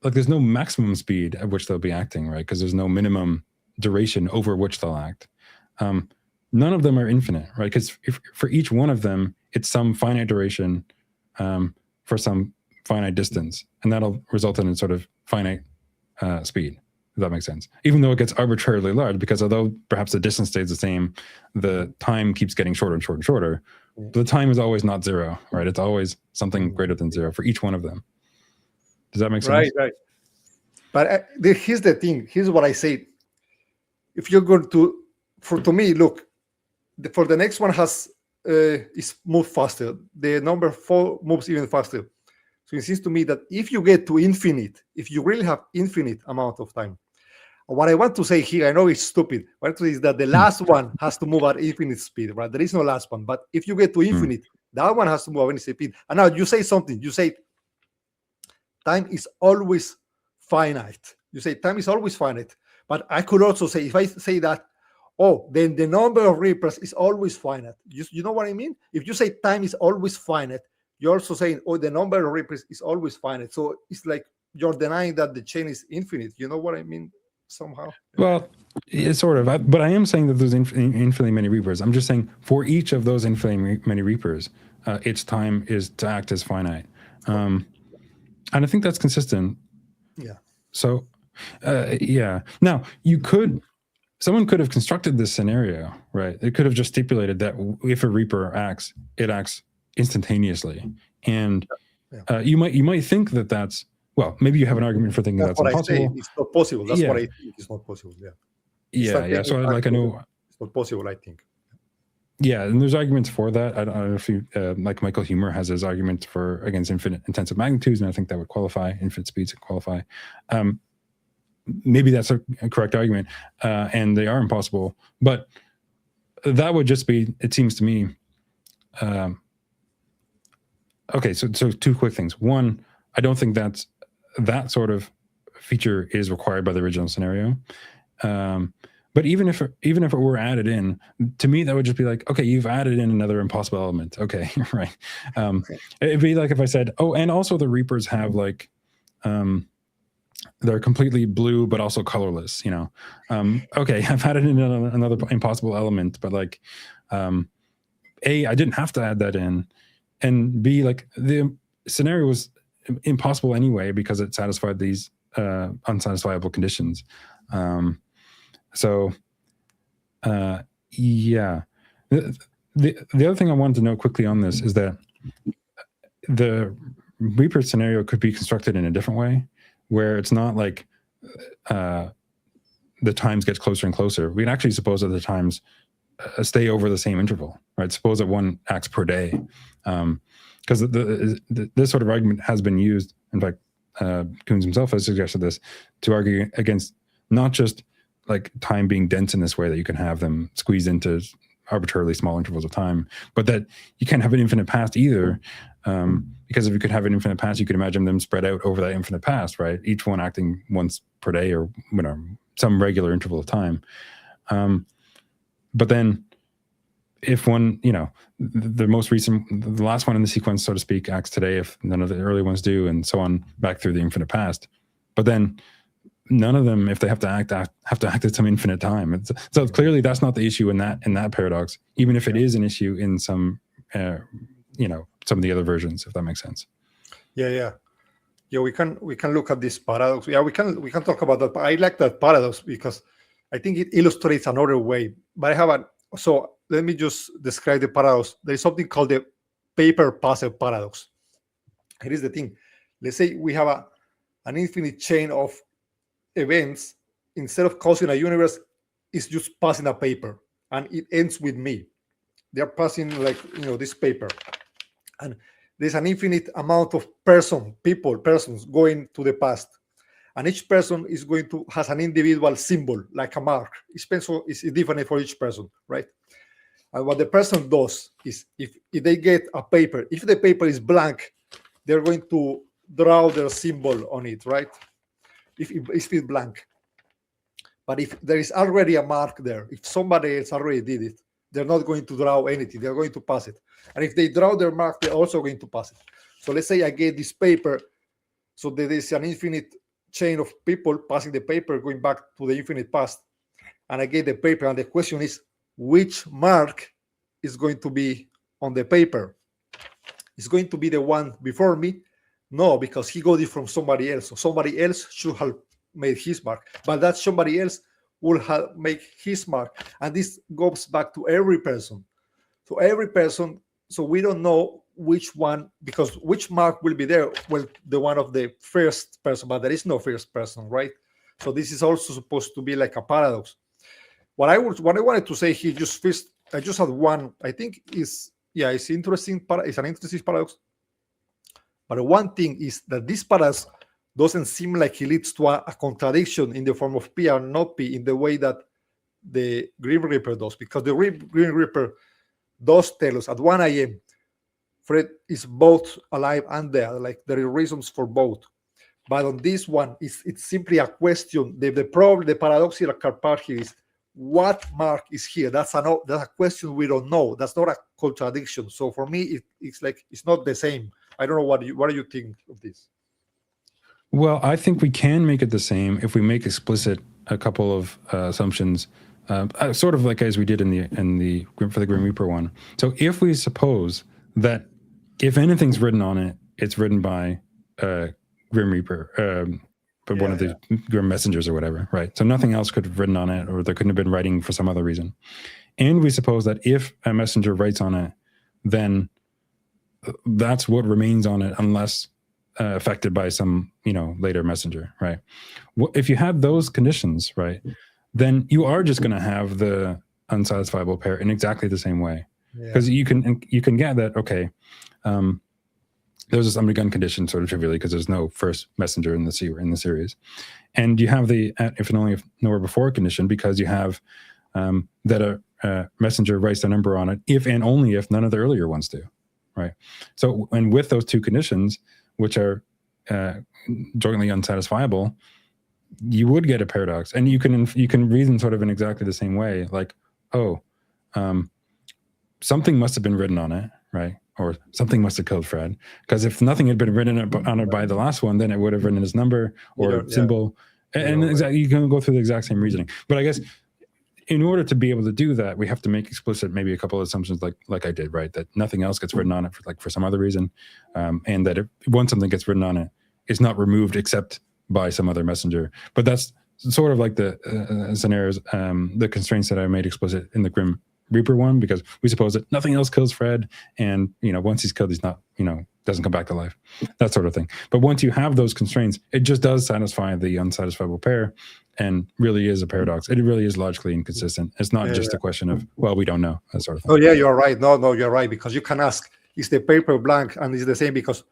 Speaker 2: like, there's no maximum speed at which they'll be acting, right? Because there's no minimum duration over which they'll act. None of them are infinite, right? Because for each one of them, it's some finite duration for some finite distance. And that'll result in a sort of finite speed, if that makes sense. Even though it gets arbitrarily large, because although perhaps the distance stays the same, the time keeps getting shorter and shorter and shorter. But the time is always not 0, right? It's always something greater than 0 for each one of them. Does that make sense?
Speaker 1: Right. But here's the thing. Here's what I say. If you're going to me, look, for the next one is move faster. The number 4 moves even faster. So it seems to me that if you get to infinite, if you really have infinite amount of time, What I want to say here, I know it's stupid. What I want to say is that the last one has to move at infinite speed, right? There is no last one. But if you get to infinite, that one has to move at infinite speed. And now you say something. You say time is always finite. You say time is always finite. But I could also say, if I say that, oh, then the number of reapers is always finite. You know what I mean? If you say time is always finite, you're also saying, oh, the number of reapers is always finite. So it's like you're denying that the chain is infinite. You know what I mean? Somehow.
Speaker 2: Well, it's sort of, but I am saying that there's infinitely many reapers. I'm just saying for each of those infinitely many reapers, its time is to act as finite. And I think that's consistent.
Speaker 1: Yeah.
Speaker 2: So, yeah. Now, someone could have constructed this scenario, right? It could have just stipulated that if a reaper acts, it acts instantaneously. And you might think that that's, well, maybe you have an argument for thinking that's
Speaker 1: what
Speaker 2: impossible.
Speaker 1: I say. It's not possible. That's what I think. It's not possible. Yeah.
Speaker 2: Yeah. So, like, I know
Speaker 1: it's not possible. I think.
Speaker 2: Yeah, and there's arguments for that. I don't know if you, like Michael Huemer has his argument against infinite intensive magnitudes, and I think that would qualify. Infinite speeds would qualify. Maybe that's a correct argument, and they are impossible. But that would just be, it seems to me. Okay, so two quick things. One, I don't think that sort of feature is required by the original scenario. But even if it were added in, to me that would just be like, okay, you've added in another impossible element. Okay, right. It'd be like if I said, oh, and also the reapers have like, they're completely blue but also colorless. Okay, I've added in another impossible element, but like, A, I didn't have to add that in, and B, like the scenario was impossible anyway because it satisfied these unsatisfiable conditions. So, yeah. The other thing I wanted to note quickly on this is that the Reaper scenario could be constructed in a different way, where it's not like the times get closer and closer. We can actually suppose that the times stay over the same interval, right? Suppose that one acts per day, because this sort of argument has been used. In fact, Koons himself has suggested this to argue against not just like time being dense in this way that you can have them squeezed into arbitrarily small intervals of time, but that you can't have an infinite past either, because if you could have an infinite past, you could imagine them spread out over that infinite past, right? Each one acting once per day or some regular interval of time. But then if one, the last one in the sequence, so to speak, acts today, if none of the early ones do, and so on back through the infinite past, but then none of them, if they have to act at some infinite time. So clearly that's not the issue in that paradox, even if it is an issue in some, some of the other versions, if that makes sense.
Speaker 1: Yeah. We can look at this paradox. Yeah, we can talk about that. I like that paradox because I think it illustrates another way. But so let me just describe the paradox. There is something called the paper passive paradox. Here is the thing. Let's say we have an infinite chain of events. Instead of causing a universe, it's just passing a paper, and it ends with me. They're passing this paper, and there's an infinite amount of persons going to the past, and each person has an individual symbol, like a mark. Each person is different for each person, right? And what the person does is, if they get a paper, if the paper is blank, they're going to draw their symbol on it, right? If it's blank. But if there is already a mark there, if somebody else already did it, they're not going to draw anything. They're going to pass it. And if they draw their mark, they're also going to pass it. So let's say I get this paper. So there is an infinite chain of people passing the paper, going back to the infinite past. And I get the paper. And the question is, which mark is going to be on the paper? Is going to be the one before me? No, because he got it from somebody else. So somebody else should have made his mark, but that somebody else will have make his mark. And this goes back to every person. So every person, so we don't know which one, because which mark will be there? Well, the one of the first person, but there is no first person, right? So this is also supposed to be like a paradox. What I wanted to say here, I just had one, I think it's interesting. It's an interesting paradox. But one thing is that this paradox doesn't seem like it leads to a contradiction in the form of P and not P in the way that the Grim Reaper does, because the Grim Reaper does tell us at 1 a.m. Fred is both alive and dead. Like there are reasons for both. But on this one, it's simply a question. The problem, the paradoxical part here is what mark is here? That's a question we don't know. That's not a contradiction. So for me, it's like it's not the same. I don't know what do you think of this?
Speaker 2: Well, I think we can make it the same if we make explicit a couple of assumptions, sort of like as we did in the for the Grim Reaper one. So if we suppose that if anything's written on it, it's written by Grim Reaper, but one of the Grim Messengers or whatever, right? So nothing else could have written on it, or there couldn't have been writing for some other reason. And we suppose that if a messenger writes on it, then that's what remains on it, unless affected by some, later messenger, right? If you have those conditions, right, then you are just going to have the unsatisfiable pair in exactly the same way, because you can get that. Okay, there's a summary gun condition sort of trivially because there's no first messenger in the series, and you have the if and only if nowhere before condition because you have that a messenger writes the number on it if and only if none of the earlier ones do, right? So, and with those two conditions, which are jointly unsatisfiable, you would get a paradox, and you can reason sort of in exactly the same way, like, something must have been written on it, right? Or something must have killed Fred, because if nothing had been written on it by the last one, then it would have written his number or symbol, and exactly you can go through the exact same reasoning. But I guess in order to be able to do that, we have to make explicit maybe a couple of assumptions, like I did, right? That nothing else gets written on it for some other reason, and that once something gets written on it, it's not removed except by some other messenger. But that's sort of like the scenarios, the constraints that I made explicit in the Grim Reaper one, because we suppose that nothing else kills Fred, and once he's killed, he's not, doesn't come back to life, that sort of thing. But once you have those constraints, it just does satisfy the unsatisfiable pair, and really is a paradox. It really is logically inconsistent. It's not just a question of, well, we don't know, that sort of thing.
Speaker 1: Oh yeah, you're right. No, you're right, because you can ask, is the paper blank? And it's the same, because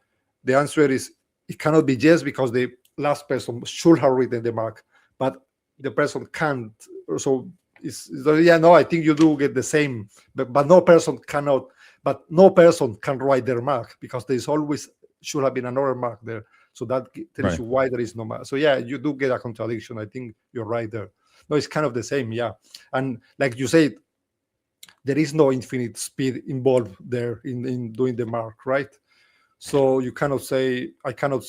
Speaker 1: the answer is it cannot be yes, because the last person should have written the mark, but the person can't. So I think you do get the same, but no person cannot. But no person can write their mark, because there's always should have been another mark there. So that tells you why there is no mark. So yeah, you do get a contradiction. I think you're right there. No, it's kind of the same, yeah. And like you said, there is no infinite speed involved there in doing the mark, right? So you cannot say, I cannot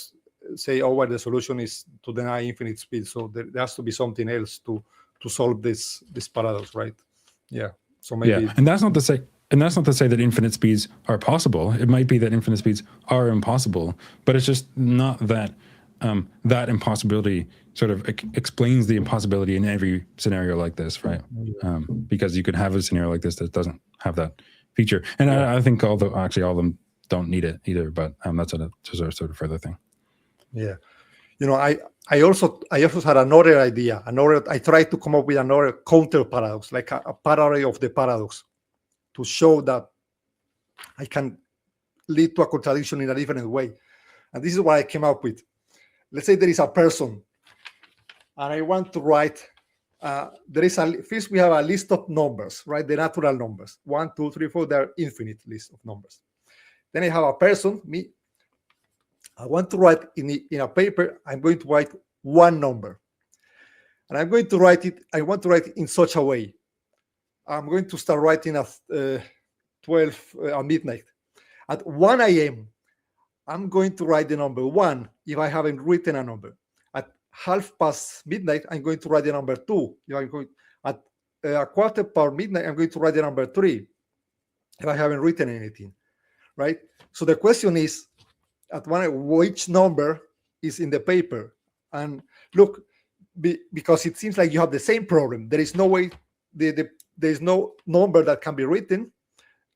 Speaker 1: say, oh, well, the solution is to deny infinite speed. So there has to be something else to solve this paradox, right? Yeah. So maybe
Speaker 2: and that's not to say that infinite speeds are possible. It might be that infinite speeds are impossible, but it's just not that that impossibility sort of explains the impossibility in every scenario like this, right? Because you could have a scenario like this that doesn't have that feature. And I think all of them don't need it either, but that's a sort of further thing.
Speaker 1: Yeah. I also had another idea. I tried to come up with another counter paradox, like a parallel of the paradox, to show that I can lead to a contradiction in a different way. And this is what I came up with. Let's say there is a person, and I want to write, first we have a list of numbers, right? The natural numbers, 1, 2, 3, 4, they're infinite list of numbers. Then I have a person, me. I want to write in a paper, I'm going to write one number. And I want to write it in such a way. I'm going to start writing at 12 at midnight. At 1 a.m., I'm going to write the number 1 if I haven't written a number. At 1:30 midnight, I'm going to write the number 2. At a quarter past midnight, I'm going to write the number 3 if I haven't written anything, right? So the question is, at which number is in the paper? And look, because it seems like you have the same problem. There is no way, there is no number that can be written,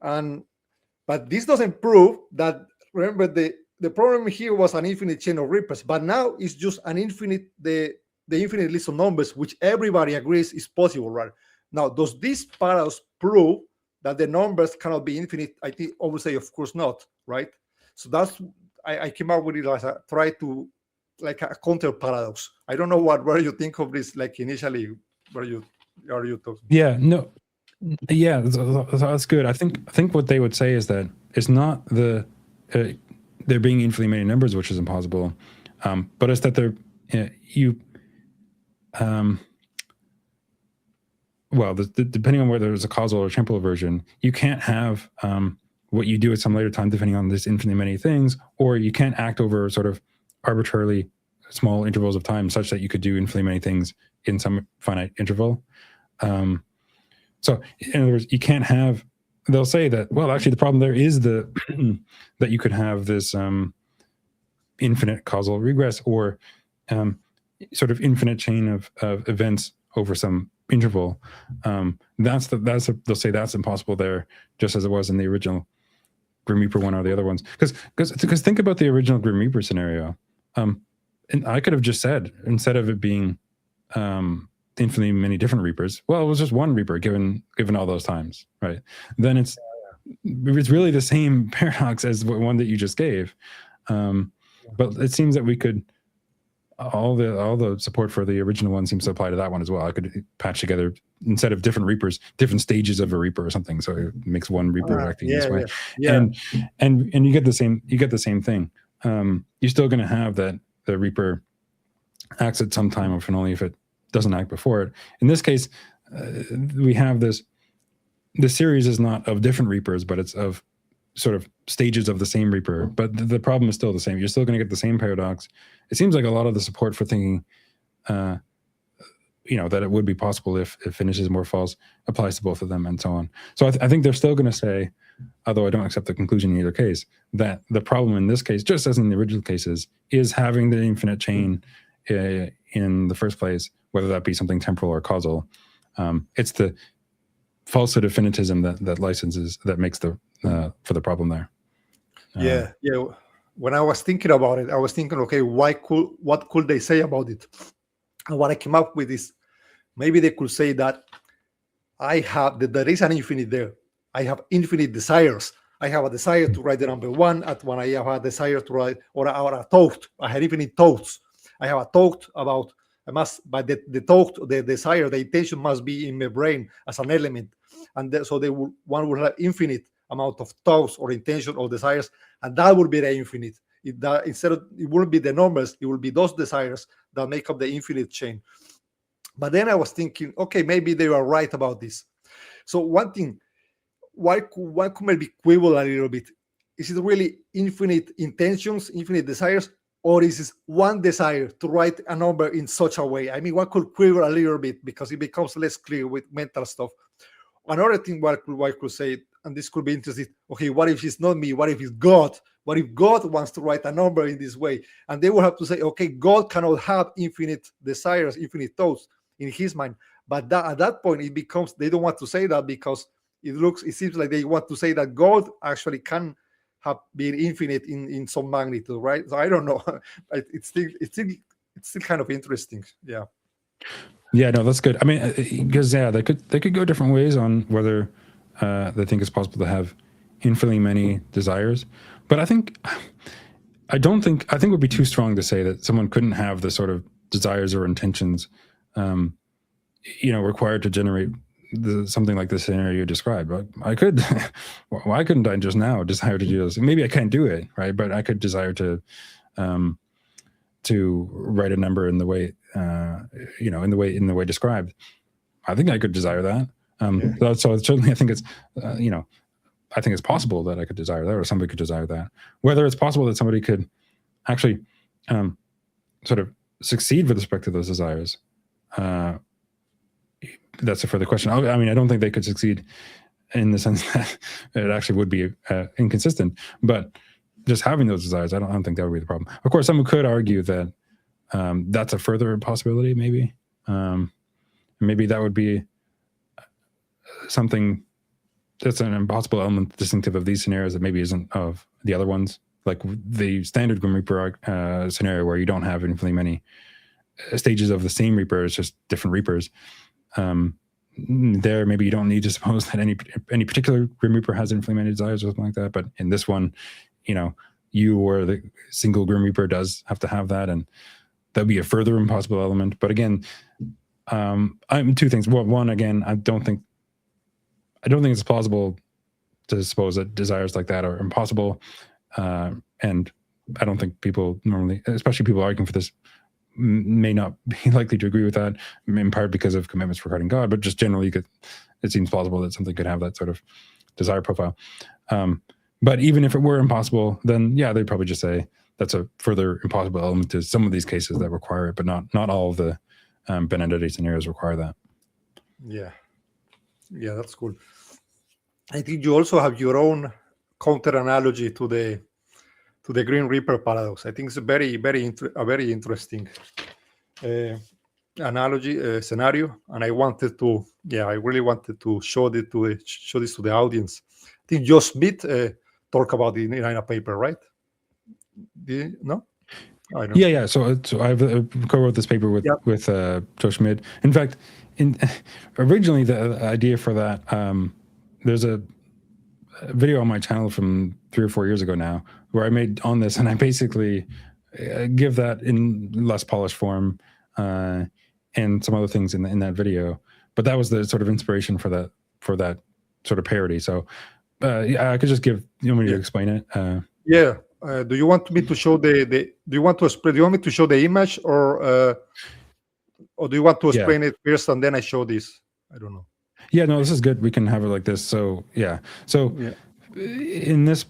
Speaker 1: but this doesn't prove that. Remember, the problem here was an infinite chain of reapers, but now it's just an infinite, the infinite list of numbers, which everybody agrees is possible, right? Now, does this paradox prove that the numbers cannot be infinite? I think I would say, of course not, right? So that's I came up with it as I try to like a counter paradox. I don't know where you think of this, like initially, where you are you talking?
Speaker 2: Yeah, no, yeah, that's good. I think what they would say is that it's not there being infinitely many numbers, which is impossible, but it's that depending on whether there's a causal or temporal version, you can't have what you do at some later time depending on this infinitely many things, or you can't act over sort of arbitrarily small intervals of time such that you could do infinitely many things in some finite interval. So in other words, you can't have, they'll say that, well, actually the problem there is that you could have this infinite causal regress or sort of infinite chain of events over some interval. They'll say that's impossible there, just as it was in the original Grim Reaper one or the other ones. Because think about the original Grim Reaper scenario. And I could have just said, instead of it being infinitely many different Reapers, well, it was just one Reaper given all those times, right? Then it's really the same paradox as the one that you just gave. But it seems that we could, all the support for the original one seems to apply to that one as well. I could patch together, instead of different Reapers, different stages of a Reaper or something, so it makes one Reaper acting this way. And you get the same thing. You're still going to have that the Reaper acts at some time, if and only if it doesn't act before it. In this case, we have this. The series is not of different Reapers, but it's of sort of stages of the same Reaper. But the problem is still the same. You're still going to get the same paradox. It seems like a lot of the support for thinking, that it would be possible if finish is more false applies to both of them, and so on. So I think they're still going to say, although I don't accept the conclusion in either case, that the problem in this case, just as in the original cases, is having the infinite chain in the first place, whether that be something temporal or causal. It's the falsehood of finitism that licenses, that makes for the problem there.
Speaker 1: Yeah. When I was thinking about it, I was thinking, okay, what could they say about it? And what I came up with is, maybe they could say that there is an infinite there. I have infinite desires. I have a desire to write the number 1 at when I have a desire to write, or a thought. I have infinite thoughts. I have a thought about, the thought, the desire, the intention must be in my brain as an element. And so one will have infinite amount of thoughts or intention or desires, and that would be the infinite. It wouldn't be the numbers, it will be those desires that make up the infinite chain. But then I was thinking, okay, maybe they are right about this. So one thing, why could maybe quibble a little bit? Is it really infinite intentions, infinite desires, or is it one desire to write a number in such a way? I mean, one could quibble a little bit because it becomes less clear with mental stuff. Another thing one could say, and this could be interesting, okay, what if it's not me? What if it's God? What if God wants to write a number in this way? And they will have to say, okay, God cannot have infinite desires, infinite thoughts in his mind. But at that point, it becomes, they don't want to say that because it seems like they want to say that God actually can have been infinite in some magnitude, right? So I don't know. It's still kind of interesting. Yeah.
Speaker 2: Yeah, no, that's good. I mean, because they could go different ways on whether they think it's possible to have infinitely many desires. But I think it would be too strong to say that someone couldn't have the sort of desires or intentions, required to generate something like the scenario you described. I could. Why couldn't I just now desire to do this? Maybe I can't do it, right? But I could desire to write a number in the way, in the way described. I think I could desire that. So certainly, I think it's, I think it's possible that I could desire that, or somebody could desire that. Whether it's possible that somebody could actually sort of succeed with respect to those desires, that's a further question. I mean, I don't think they could succeed in the sense that it actually would be inconsistent. But just having those desires, I don't think that would be the problem. Of course, someone could argue that that's a further possibility, maybe. Maybe that would be something that's an impossible element distinctive of these scenarios that maybe isn't of the other ones. Like the standard Grim Reaper scenario where you don't have infinitely many stages of the same Reaper, it's just different Reapers. There, maybe you don't need to suppose that any particular Grim Reaper has infinitely many desires or something like that. But in this one, you you or the single Grim Reaper does have to have that, and that'd be a further impossible element. But again, I'm two things. One, again, I don't think it's plausible to suppose that desires like that are impossible, and I don't think people normally, especially people arguing for this, may not be likely to agree with that, in part because of commitments regarding God, but just generally, it seems plausible that something could have that sort of desire profile. But even if it were impossible, then yeah, they'd probably just say that's a further impossible element to some of these cases that require it, but not all of the Benedetti scenarios require that.
Speaker 1: Yeah, that's cool. I think you also have your own counter analogy to the Green Reaper paradox. I think it's a very interesting analogy scenario, and I really wanted to show this to the audience. I think Josh Smith talked about it in a paper, right? No? I don't know.
Speaker 2: Yeah. So I've co-wrote this paper with Joe Schmidt. In fact, originally the idea for that, there's a video on my channel from 3 or 4 years ago now where I made on this, and I basically give that in less polished form and some other things in that video. But that was the sort of inspiration for that sort of parody. So I could just give. You want me to explain it?
Speaker 1: Do you want me to show do you want me to show the image, or do you want to explain it first and then I show this? I don't know.
Speaker 2: Yeah, no, this is good. We can have it like this. So in this,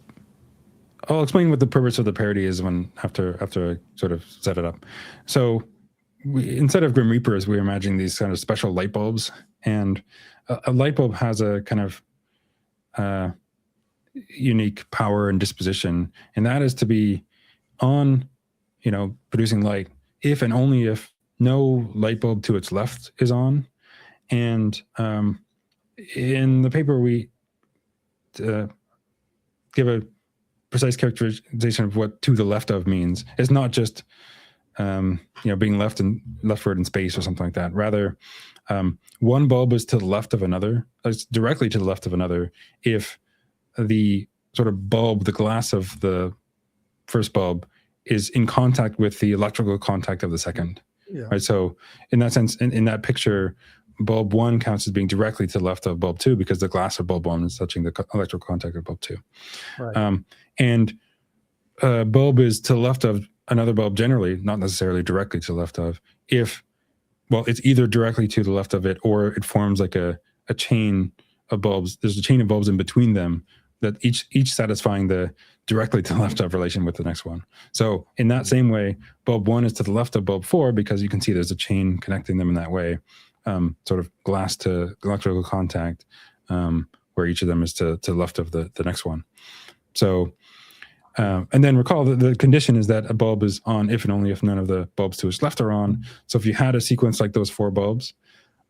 Speaker 2: I'll explain what the purpose of the parody is after I sort of set it up. So instead of Grim Reapers, we're imagining these kind of special light bulbs, and a light bulb has a kind of unique power and disposition, and that is to be on, producing light if and only if no light bulb to its left is on. And in the paper, we give a precise characterization of what "to the left of" means. It's not just being leftward in space or something like that. Rather, one bulb is to the left of another. It's directly to the left of another if the sort of bulb, the glass of the first bulb, is in contact with the electrical contact of the second. Yeah. Right. So in that sense, in that picture, bulb 1 counts as being directly to the left of bulb 2 because the glass of bulb 1 is touching the electrical contact of bulb 2. Right. And bulb is to the left of another bulb generally, not necessarily directly to the left of, it's either directly to the left of it or it forms like a chain of bulbs. There's a chain of bulbs in between them that each satisfying the directly to the left of relation with the next one. So in that same way, bulb 1 is to the left of bulb 4 because you can see there's a chain connecting them in that way, sort of glass to electrical contact, where each of them is to the left of the next one. So, and then recall that the condition is that a bulb is on if and only if none of the bulbs to its left are on. So if you had a sequence like those 4 bulbs,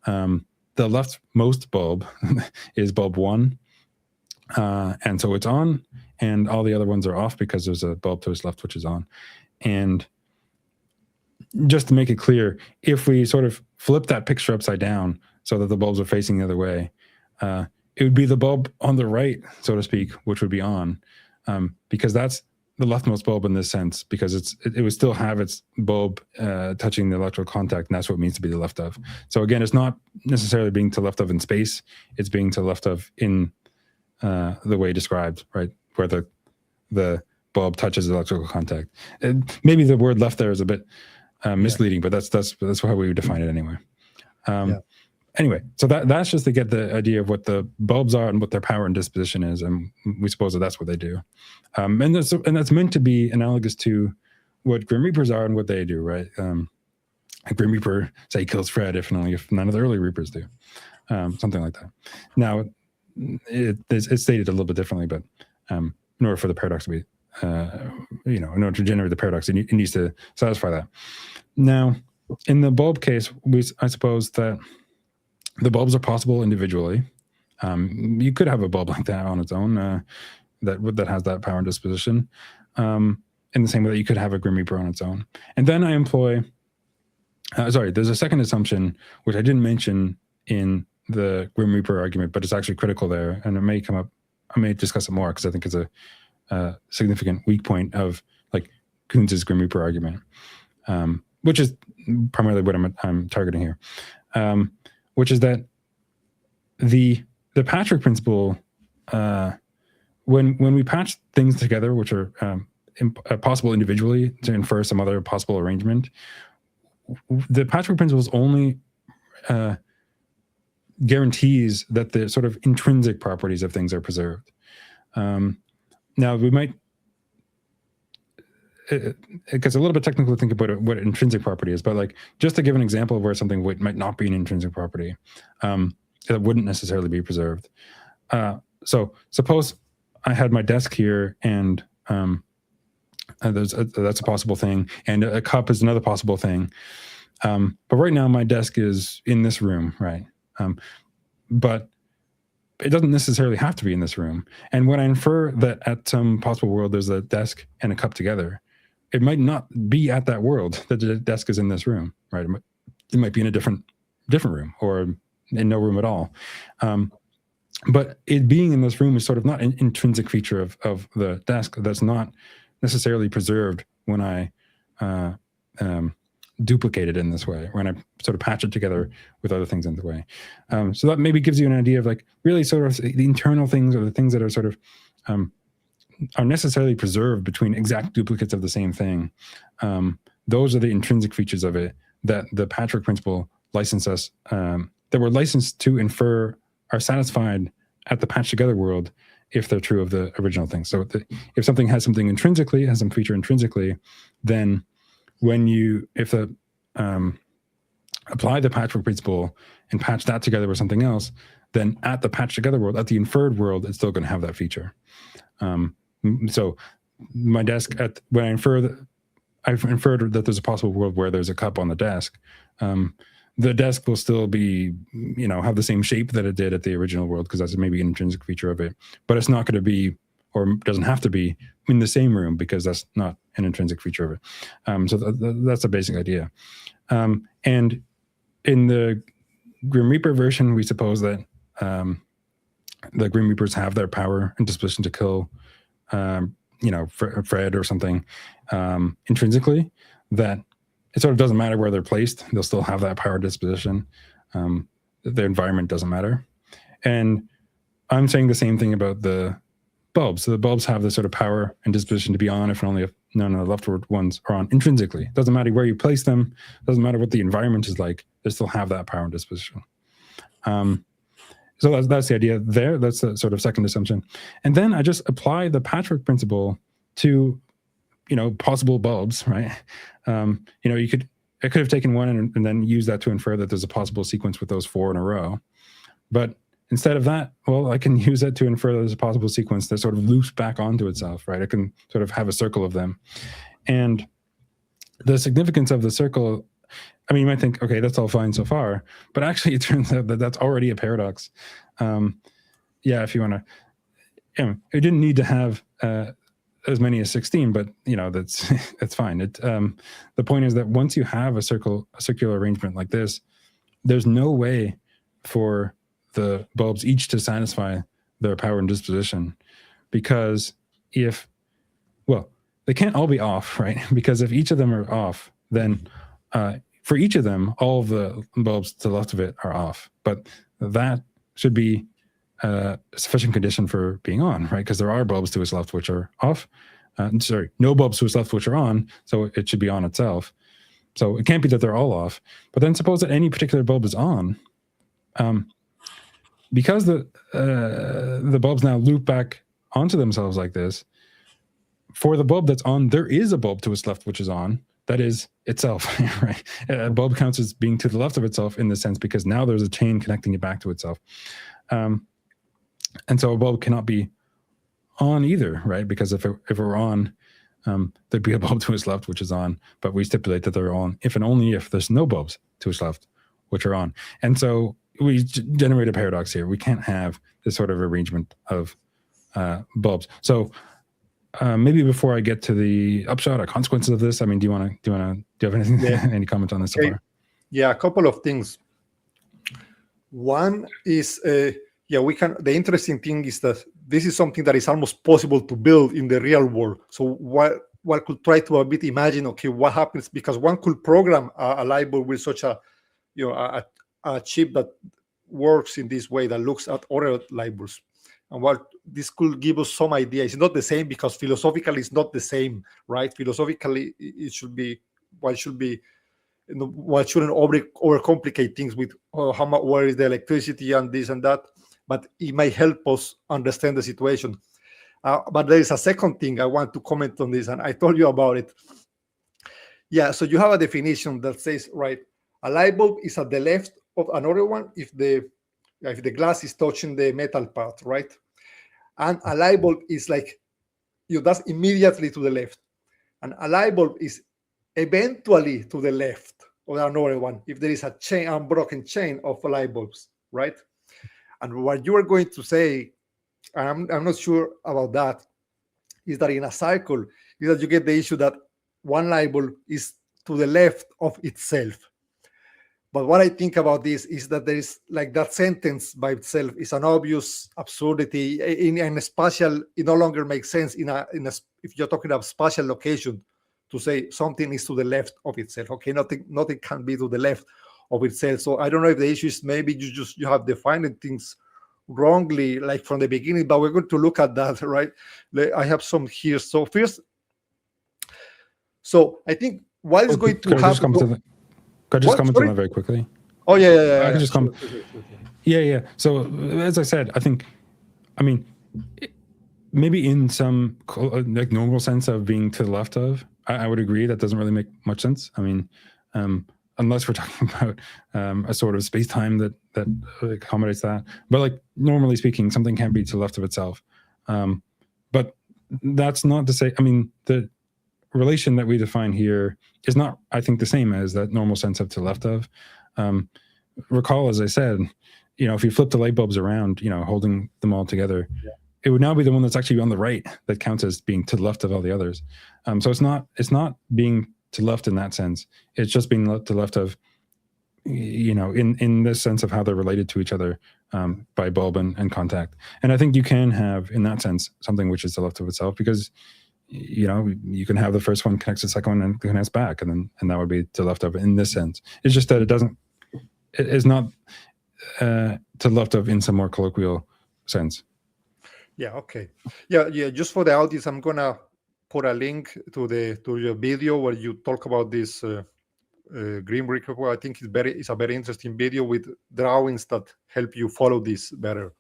Speaker 2: the leftmost bulb is bulb 1, and so it's on, and all the other ones are off because there's a bulb to its left which is on. And just to make it clear, if we sort of flip that picture upside down so that the bulbs are facing the other way, it would be the bulb on the right, so to speak, which would be on, because that's the leftmost bulb in this sense, because it would still have its bulb touching the electrical contact, and that's what it means to be the left of. So again, it's not necessarily being to left of in space, it's being to left of in the way described, right, where the bulb touches the electrical contact. Maybe the word left there is a bit misleading, but that's how we would define it anyway. Anyway, so that's just to get the idea of what the bulbs are and what their power and disposition is, and we suppose that's what they do. And that's meant to be analogous to what Grim Reapers are and what they do, right? A Grim Reaper, say, kills Fred if and only if none of the early Reapers do, something like that. Now, it's stated a little bit differently, but in order for the paradox to be, in order to generate the paradox, it needs to satisfy that. Now, in the bulb case, I suppose that the bulbs are possible individually. You could have a bulb like that on its own that has that power and disposition, in the same way that you could have a Grim Reaper on its own. And then I employ, there's a second assumption, which I didn't mention in the Grim Reaper argument, but it's actually critical there, and it may come up. I may discuss it more because I think it's significant weak point of like Kunz's Grim Reaper argument, which is primarily what I'm targeting here, which is that the patchwork principle, when we patch things together, which are possible individually to infer some other possible arrangement, the patchwork principle only guarantees that the sort of intrinsic properties of things are preserved. Now we might, it gets a little bit technical to think about what intrinsic property is, but like just to give an example of where something might not be an intrinsic property, that wouldn't necessarily be preserved. So suppose I had my desk here, and that's a possible thing, and a cup is another possible thing. But right now my desk is in this room, right? But it doesn't necessarily have to be in this room. And when I infer that at some possible world there's a desk and a cup together, it might not be at that world that the desk is in this room, right? It might be in a different room, or in no room at all. But it being in this room is sort of not an intrinsic feature of the desk that's not necessarily preserved when I duplicate it in this way, when I sort of patch it together with other things in the way. So that maybe gives you an idea of like really sort of the internal things, or the things that are sort of are necessarily preserved between exact duplicates of the same thing. Those are the intrinsic features of it that the patchwork principle license us, that we're licensed to infer are satisfied at the patched together world if they're true of the original thing. So if something has something intrinsically, has some feature intrinsically, then if the apply the patchwork principle and patch that together with something else, then at the patched together world, at the inferred world, it's still going to have that feature. So my desk, when I've inferred that there's a possible world where there's a cup on the desk. The desk will still be, have the same shape that it did at the original world, because that's maybe an intrinsic feature of it. But it's not going to be, or doesn't have to be, in the same room, because that's not an intrinsic feature of it. So that's the basic idea. And in the Grim Reaper version, we suppose that the Grim Reapers have their power and disposition to kill, Fred or something intrinsically, that it sort of doesn't matter where they're placed. They'll still have that power disposition. Their environment doesn't matter. And I'm saying the same thing about the bulbs. So the bulbs have the sort of power and disposition to be on if and only if none of the leftward ones are on intrinsically. Doesn't matter where you place them. Doesn't matter what the environment is like. They still have that power and disposition. So that's the idea there. That's the sort of second assumption. And then I just apply the patchwork principle to, possible bulbs, right? I could have taken one and then used that to infer that there's a possible sequence with those 4 in a row. But instead of that, well, I can use that to infer that there's a possible sequence that sort of loops back onto itself, right? I can sort of have a circle of them. And the significance of the circle, you might think, okay, that's all fine so far, but actually it turns out that that's already a paradox. If you want to, it didn't need to have as many as 16, but that's fine. The point is that once you have a circular arrangement like this, there's no way for the bulbs each to satisfy their power and disposition, because they can't all be off, right? Because if each of them are off, then for each of them, all of the bulbs to the left of it are off. But that should be a sufficient condition for being on, right? Because there are bulbs to its left which are off. No bulbs to its left which are on, so it should be on itself. So it can't be that they're all off. But then suppose that any particular bulb is on, because the bulbs now loop back onto themselves like this. For the bulb that's on, there is a bulb to its left which is on. That is itself, right? A bulb counts as being to the left of itself in this sense, because now there's a chain connecting it back to itself. And so a bulb cannot be on either, right? Because if it were on, there'd be a bulb to its left which is on, but we stipulate that they're on if and only if there's no bulbs to its left which are on. And so we generate a paradox here. We can't have this sort of arrangement of bulbs. So maybe before I get to the upshot or consequences of this, do you have anything, any comment on this so far?
Speaker 1: Yeah, a couple of things. One is, the interesting thing is that this is something that is almost possible to build in the real world. So one could try to a bit imagine, okay, what happens, because one could program a light bulb with such a, a chip that works in this way, that looks at other light bulbs. And what this could give us some idea. It's not the same, because philosophically it's not the same, right? Philosophically, it should be, one should be, one shouldn't overcomplicate things with how much, where is the electricity and this and that, but it might help us understand the situation. But there is a second thing I want to comment on this, and I told you about it. Yeah, so you have a definition that says, right, a light bulb is at the left of another one if the glass is touching the metal part, right? And a light bulb is like, that's immediately to the left. And a light bulb is eventually to the left of another one if there is a chain, unbroken chain of light bulbs, right? And what you are going to say, and I'm not sure about that, is that in a cycle, is that you get the issue that one light bulb is to the left of itself. But what I think about this is that there is, like, that sentence by itself is an obvious absurdity. In a spatial, it no longer makes sense in a if you're talking about spatial location, to say something is to the left of itself. Okay, nothing can be to the left of itself. So I don't know if the issue is maybe you have defined things wrongly, like from the beginning, but we're going to look at that, right? I have some here. So first, I think what is going to happen.
Speaker 2: Could I just comment on that very quickly?
Speaker 1: Oh, yeah.
Speaker 2: I can just comment. Yeah. So as I said, I mean, maybe in some like normal sense of being to the left of, I would agree that doesn't really make much sense. I mean, unless we're talking about a sort of space-time that accommodates that. But like normally speaking, something can't be to the left of itself. But that's not to say, I mean, the relation that we define here is not, I think, the same as that normal sense of to the left of. Recall, as I said, if you flip the light bulbs around, holding them all together, it would now be the one that's actually on the right that counts as being to the left of all the others. So it's not being to the left in that sense. It's just being to the left of, in this sense of how they're related to each other by bulb and contact. And I think you can have, in that sense, something which is to the left of itself, because you can have the first one connects to the second one and connects back, and that would be to the left of it in this sense. It's just that it is not to the left of in some more colloquial sense.
Speaker 1: Yeah. Okay. Yeah. Just for the audience, I'm gonna put a link to your video where you talk about this green brick. I think it's a very interesting video with drawings that help you follow this better.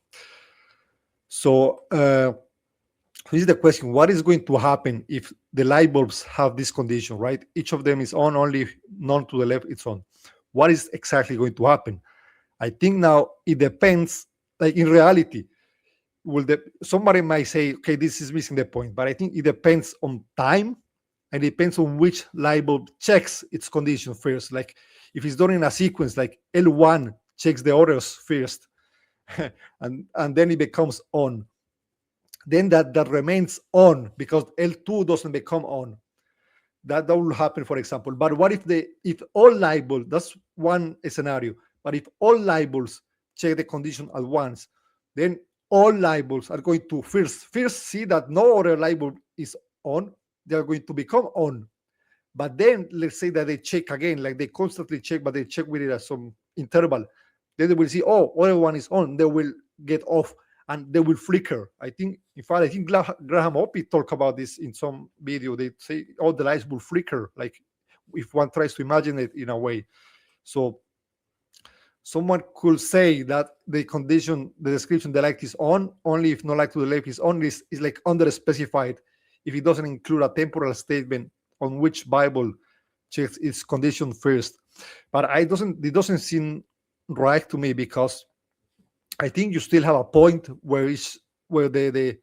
Speaker 1: So this is the question: what is going to happen if the light bulbs have this condition? Right, each of them is on, only none to the left it's on. What is exactly going to happen? I think now it depends. Like in reality, somebody might say, okay, this is missing the point, but I think it depends on time, and it depends on which light bulb checks its condition first. Like if it's done in a sequence, like L1 checks the others first, and then it becomes on. Then that remains on because L2 doesn't become on. That will happen, for example. But what if all light bulbs, that's one scenario, but if all light bulbs check the condition at once, then all light bulbs are going to first see that no other light bulb is on. They are going to become on. But then let's say that they check again, like they constantly check, but they check with it at some interval. Then they will see, oh, other one is on. They will get off and they will flicker. I think Graham Oppy talked about this in some video. They say all the lights will flicker, like if one tries to imagine it in a way. So someone could say that the description, the light is on, only if no light to the left is on, is like under-specified if it doesn't include a temporal statement on which Bible checks its condition first. But it doesn't seem right to me, because I think you still have a point where there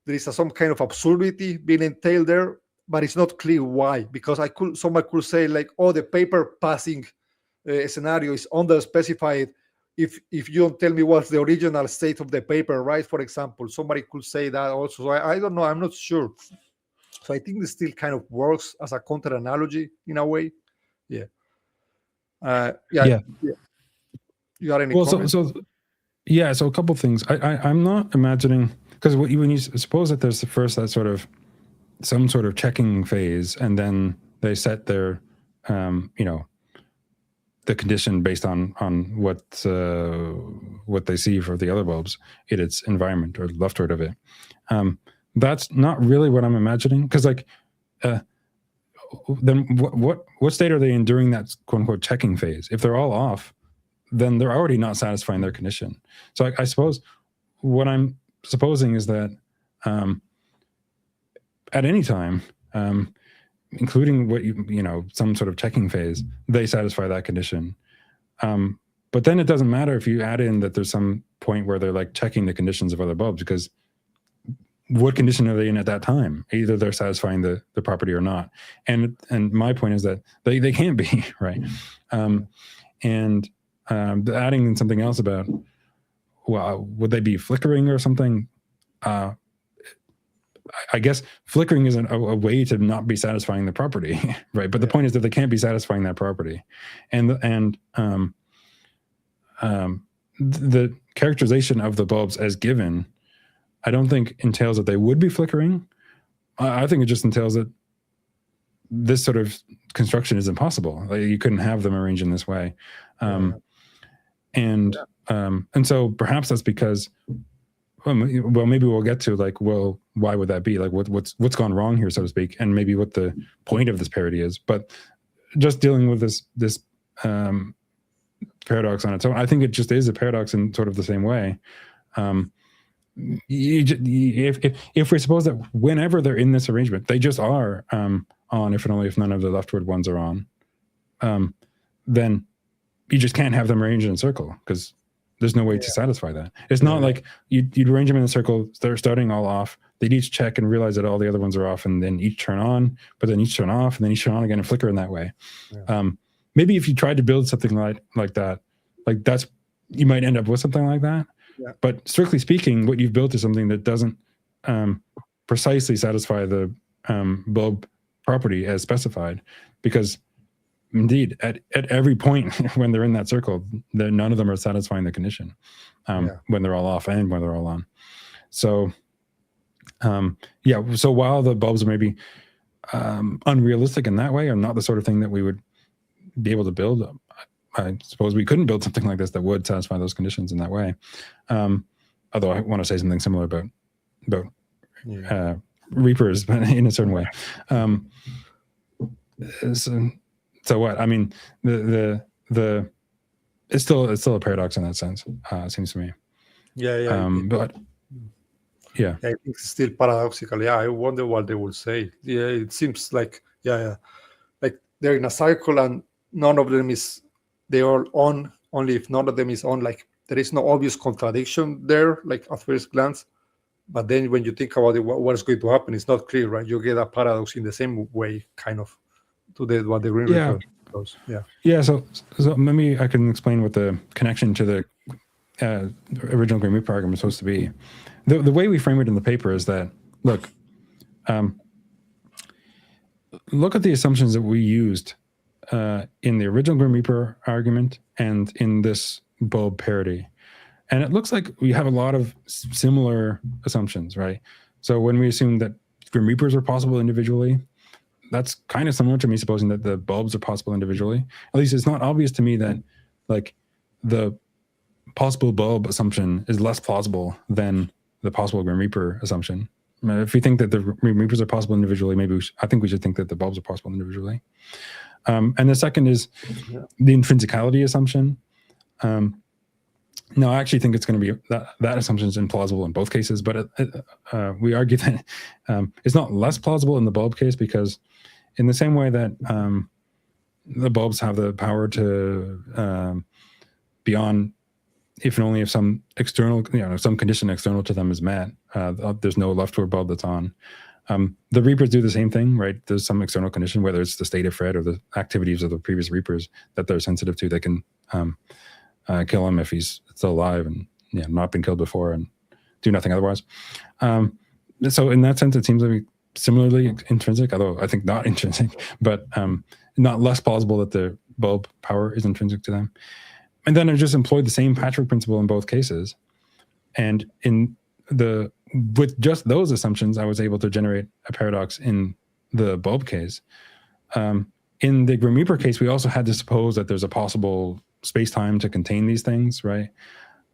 Speaker 1: is some kind of absurdity being entailed there, but it's not clear why. Because someone could say like, oh, the paper passing scenario is under-specified if you don't tell me what's the original state of the paper, right? For example, somebody could say that also. So I don't know. I'm not sure. So I think this still kind of works as a counter-analogy in a way. Yeah. You got any comments?
Speaker 2: So a couple of things. I'm not imagining because when you suppose that there's the first that sort of some sort of checking phase, and then they set their the condition based on what they see for the other bulbs in its environment or leftward of it. That's not really what I'm imagining, because then what state are they in during that quote unquote checking phase? If they're all off, then they're already not satisfying their condition. So I suppose what I'm supposing is that at any time, including what some sort of checking phase, they satisfy that condition. But then it doesn't matter if you add in that there's some point where they're like checking the conditions of other bulbs, because what condition are they in at that time? Either they're satisfying the property or not. And my point is that they can't be, right? Adding in something else about, well, would they be flickering or something? I guess flickering is a way to not be satisfying the property, right? But the point is that they can't be satisfying that property, and the characterization of the bulbs as given, I don't think entails that they would be flickering. I think it just entails that this sort of construction is impossible. Like, you couldn't have them arranged in this way, and so perhaps that's because. Well, maybe we'll get to like, well, why would that be? Like, what's gone wrong here, so to speak, and maybe what the point of this parody is. But just dealing with this paradox on its own, I think it just is a paradox in sort of the same way. If we suppose that whenever they're in this arrangement, they just are on, if and only if none of the leftward ones are on, then you just can't have them arranged in a circle, because there's no way to satisfy that. It's not like you'd arrange them in a circle, they're starting all off, they'd each check and realize that all the other ones are off, and then each turn on, but then each turn off, and then each turn on again and flicker in that way. Maybe if you tried to build something like that, like that's, you might end up with something like that. Yeah. But strictly speaking, what you've built is something that doesn't precisely satisfy the bulb property as specified, because indeed, at every point when they're in that circle, none of them are satisfying the condition when they're all off and when they're all on. So, so while the bulbs are maybe unrealistic in that way, or not the sort of thing that we would be able to build, I suppose we couldn't build something like this that would satisfy those conditions in that way. Although I want to say something similar about reapers, but in a certain way. So what? I mean, the it's still a paradox in that sense. It seems to me. But I
Speaker 1: think it's still paradoxical. I wonder what they will say. It seems like like they're in a cycle and none of them is. They are on only if none of them is on. Like, there is no obvious contradiction there, like at first glance. But then when you think about it, what is going to happen? It's not clear, right? You get a paradox in the same way, kind of. To what the green reaper does.
Speaker 2: So maybe I can explain what the connection to the original green reaper argument is supposed to be. The way we frame it in the paper is that, look at the assumptions that we used in the original green reaper argument and in this bulb parody, and it looks like we have a lot of similar assumptions, right? So when we assume that green reapers are possible individually, that's kind of similar to me supposing that the bulbs are possible individually. At least it's not obvious to me that, like, the possible bulb assumption is less plausible than the possible Grim Reaper assumption. If we think that the Grim Reapers are possible individually, I think we should think that the bulbs are possible individually. And the second is the intrinsicality assumption. No, I actually think it's going to be that assumption is implausible in both cases, but we argue that it's not less plausible in the bulb case, because in the same way that the bulbs have the power to be on if and only if some external, some condition external to them is met, there's no leftward bulb that's on. The Reapers do the same thing, right? There's some external condition, whether it's the state of Fred or the activities of the previous Reapers that they're sensitive to, that can kill him if he's still alive and not been killed before, and do nothing otherwise. So in that sense, it seems like similarly intrinsic, although I think not intrinsic, but not less plausible that the bulb power is intrinsic to them. And then I just employed the same Patrick principle in both cases. And in the with just those assumptions, I was able to generate a paradox in the bulb case. In the Grim Reaper case, we also had to suppose that there's a possible space-time to contain these things, right?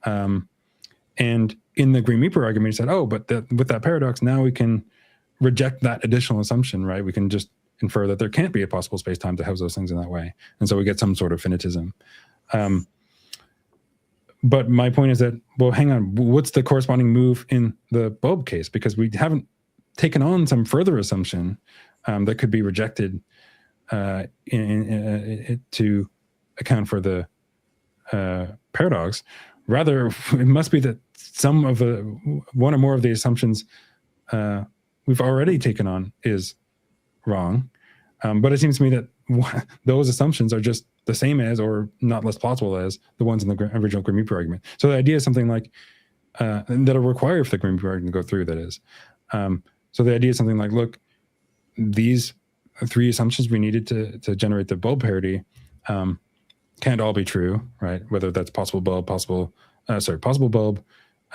Speaker 2: And in the Grim Reaper argument, he said, oh, but with that paradox, now we can reject that additional assumption, right? We can just infer that there can't be a possible space-time to house those things in that way. And so we get some sort of finitism. But my point is that, well, hang on, what's the corresponding move in the bulb case? Because we haven't taken on some further assumption that could be rejected to account for the paradox. Rather, it must be that one or more of the assumptions we've already taken on is wrong. But it seems to me that those assumptions are just the same as, or not less plausible as, the ones in the original Grim Reaper argument. So the idea is something like, that are required for the Grim Reaper argument to go through, that is. So the idea is something like, look, these three assumptions we needed to generate the bulb parity can't all be true, right? Whether that's possible bulb,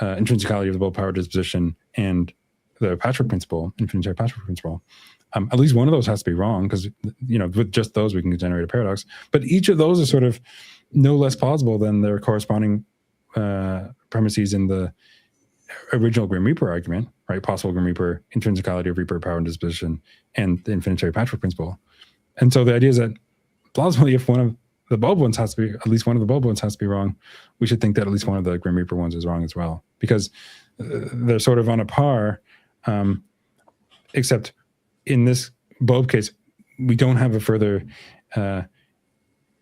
Speaker 2: intrinsicality of the bulb power disposition, and the patchwork principle, infinitary patchwork principle. At least one of those has to be wrong, because with just those we can generate a paradox. But each of those is sort of no less plausible than their corresponding premises in the original Grim Reaper argument, right? Possible Grim Reaper, intrinsicality of Reaper power and disposition, and the infinitary patchwork principle. And so the idea is that plausibly, if one of the bulb ones has to be, at least one of the bulb ones has to be wrong, we should think that at least one of the Grim Reaper ones is wrong as well, because they're sort of on a par, except in this bulb case, we don't have a further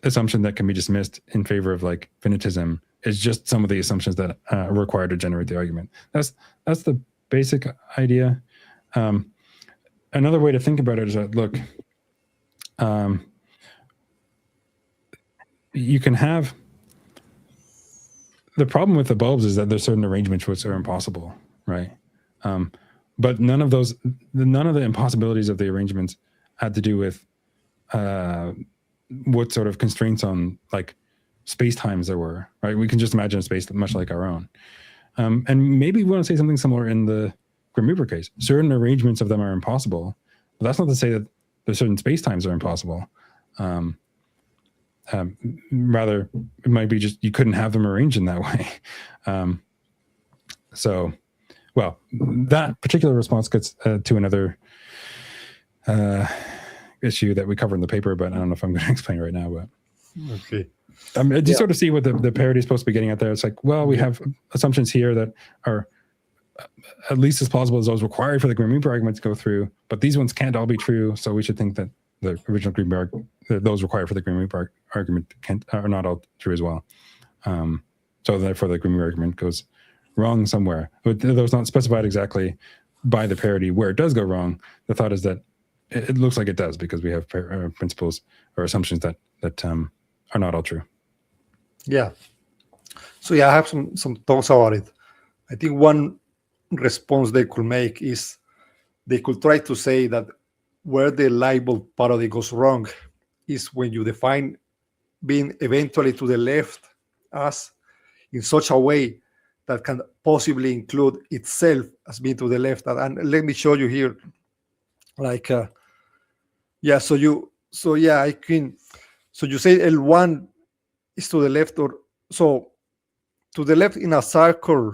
Speaker 2: assumption that can be dismissed in favor of like finitism. It's just some of the assumptions that are required to generate the argument. That's the basic idea. Another way to think about it is that, look, you can have, the problem with the bulbs is that there's certain arrangements which are impossible, right? But none of the impossibilities of the arrangements had to do with what sort of constraints on like space times there were, right? We can just imagine a space much like our own. And maybe we want to say something similar in the Grim Reaper case. Certain arrangements of them are impossible, but that's not to say that there's certain space times are impossible. Rather, it might be just you couldn't have them arranged in that way. So, well, that particular response gets to another issue that we cover in the paper, but I don't know if I'm going to explain right now. But
Speaker 1: okay,
Speaker 2: do you sort of see what the parity is supposed to be getting at there? It's like, well, we have assumptions here that are at least as plausible as those required for the Grim Reaper argument to go through, but these ones can't all be true. So we should think that the original Grim Reaper, those required for the Grim Reaper argument are not all true as well. So therefore, the Grim Reaper argument goes wrong somewhere. But though it's not specified exactly by the parity where it does go wrong, the thought is that it looks like it does, because we have principles or assumptions that are not all true.
Speaker 1: Yeah. So yeah, I have some thoughts about it. I think one response they could make is they could try to say that where the Lightbulb parody goes wrong is when you define being eventually to the left as in such a way that can possibly include itself as being to the left. And let me show you here. Like, yeah, so you say L1 is to the left, or so to the left in a circle,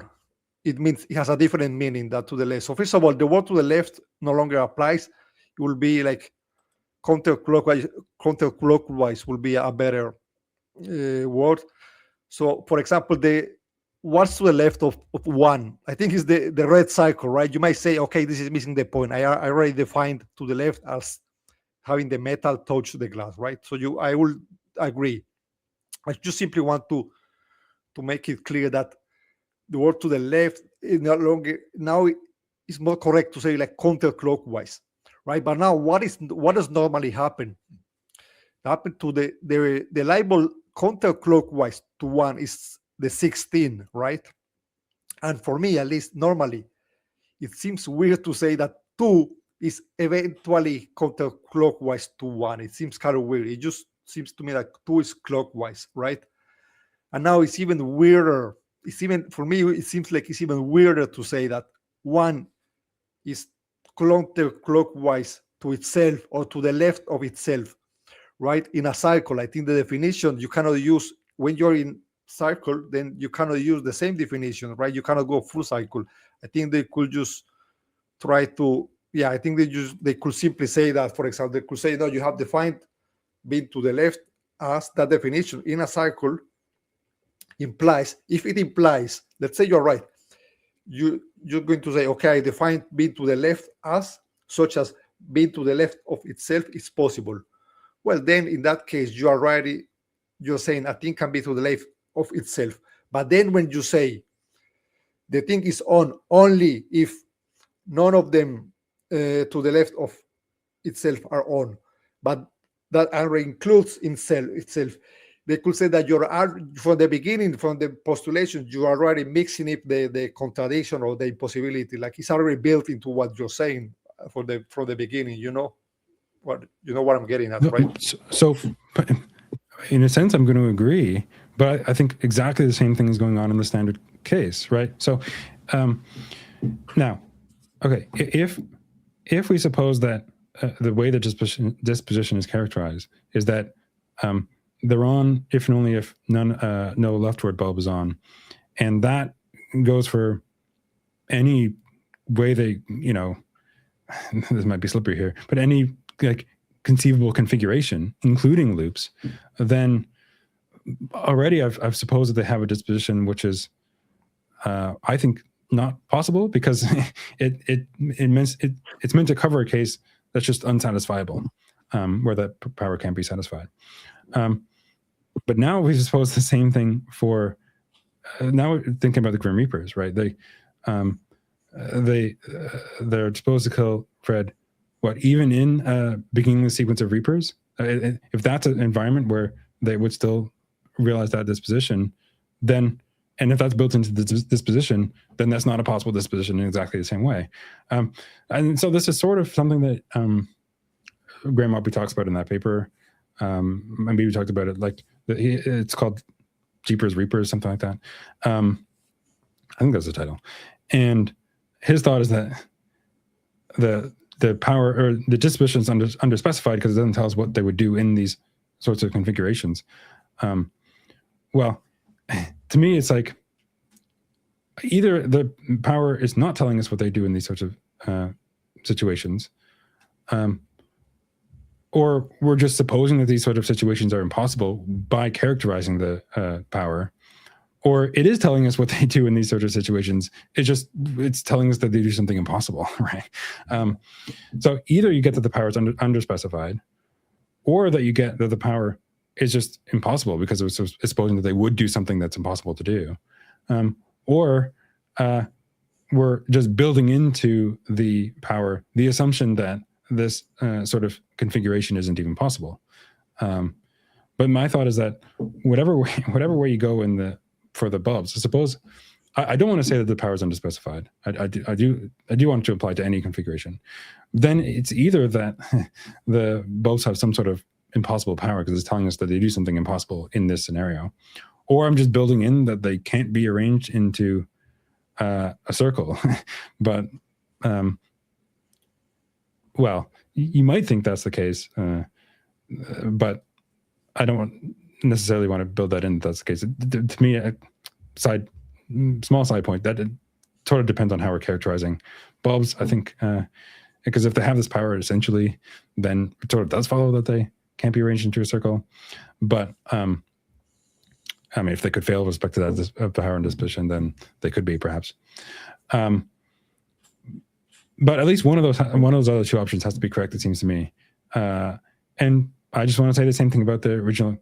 Speaker 1: it means it has a different meaning than to the left. So first of all, the word to the left no longer applies. It will be like counterclockwise. Counterclockwise will be a better word. So for example, what's to the left of 1, I think is the red circle, right? You might say, okay, this is missing the point. I already defined to the left as having the metal touch the glass, right? So I will agree. I just simply want to make it clear that the word to the left is no longer, now it's more correct to say like counterclockwise, right? But now what does normally happen? Happen to the Lightbulb counterclockwise to 1 is the 16, right? And for me, at least normally, it seems weird to say that 2 is eventually counterclockwise to 1. It seems kind of weird. It just seems to me like 2 is clockwise, right? And now it's even weirder. For me, it seems like it's even weirder to say that one is counterclockwise to itself or to the left of itself, right? In a cycle, I think the definition you cannot use when you're in cycle, then you cannot use the same definition, right? You cannot go full cycle. I think they could just try to, yeah, I think they could simply say that, for example, they could say, no, you have defined being to the left as that definition in a cycle implies, if it implies, let's say you're right, you're going to say, okay, I define being to the left as such as being to the left of itself is possible. Well, then in that case, you're saying a thing can be to the left of itself. But then when you say the thing is on only if none of them to the left of itself are on, but that includes itself, they could say that you're from the beginning, from the postulation, you are already mixing up the contradiction or the impossibility. Like it's already built into what you're saying from the beginning. You know what I'm getting at, right?
Speaker 2: So, in a sense, I'm going to agree, but I think exactly the same thing is going on in the standard case, right? So, now, okay, if we suppose that the way that disposition is characterized is that they're on if and only if no leftward bulb is on, and that goes for any way they, this might be slippery here, but any like conceivable configuration, including loops, then already I've supposed that they have a disposition which is, I think, not possible because it's meant to cover a case that's just unsatisfiable, where that power can't be satisfied. But now we suppose the same thing for now we're thinking about the Grim Reapers, right? They're supposed to kill Fred. What, even in beginning the sequence of Reapers, if that's an environment where they would still realize that disposition, then, and if that's built into the disposition, then that's not a possible disposition in exactly the same way. And so this is sort of something that Graham Moppy talks about in that paper. Maybe we talked about it, like it's called Jeepers Reapers, something like that. I think that's the title. And his thought is that the power or the disposition is underspecified because it doesn't tell us what they would do in these sorts of configurations. Well, to me, it's like either the power is not telling us what they do in these sorts of situations, or we're just supposing that these sort of situations are impossible by characterizing the power, or it is telling us what they do in these sort of situations. It's telling us that they do something impossible, right? So either you get that the power is underspecified, or that you get that the power is just impossible because it's supposing that they would do something that's impossible to do, or we're just building into the power the assumption that this sort of configuration isn't even possible. But my thought is that whatever way you go for the bulbs, I suppose I don't want to say that the power is underspecified. I do want it to apply to any configuration. Then it's either that the bulbs have some sort of impossible power because it's telling us that they do something impossible in this scenario, or I'm just building in that they can't be arranged into a circle. But well, you might think that's the case, but I don't necessarily want to build that in. That's the case. To me, small side point, that it sort of depends on how we're characterizing bulbs. I think because if they have this power, essentially, then it sort of does follow that they can't be arranged into a circle. But I mean, if they could fail with respect to that power and disposition, then they could be perhaps. But at least one of those other two options has to be correct, it seems to me. And I just want to say the same thing about the original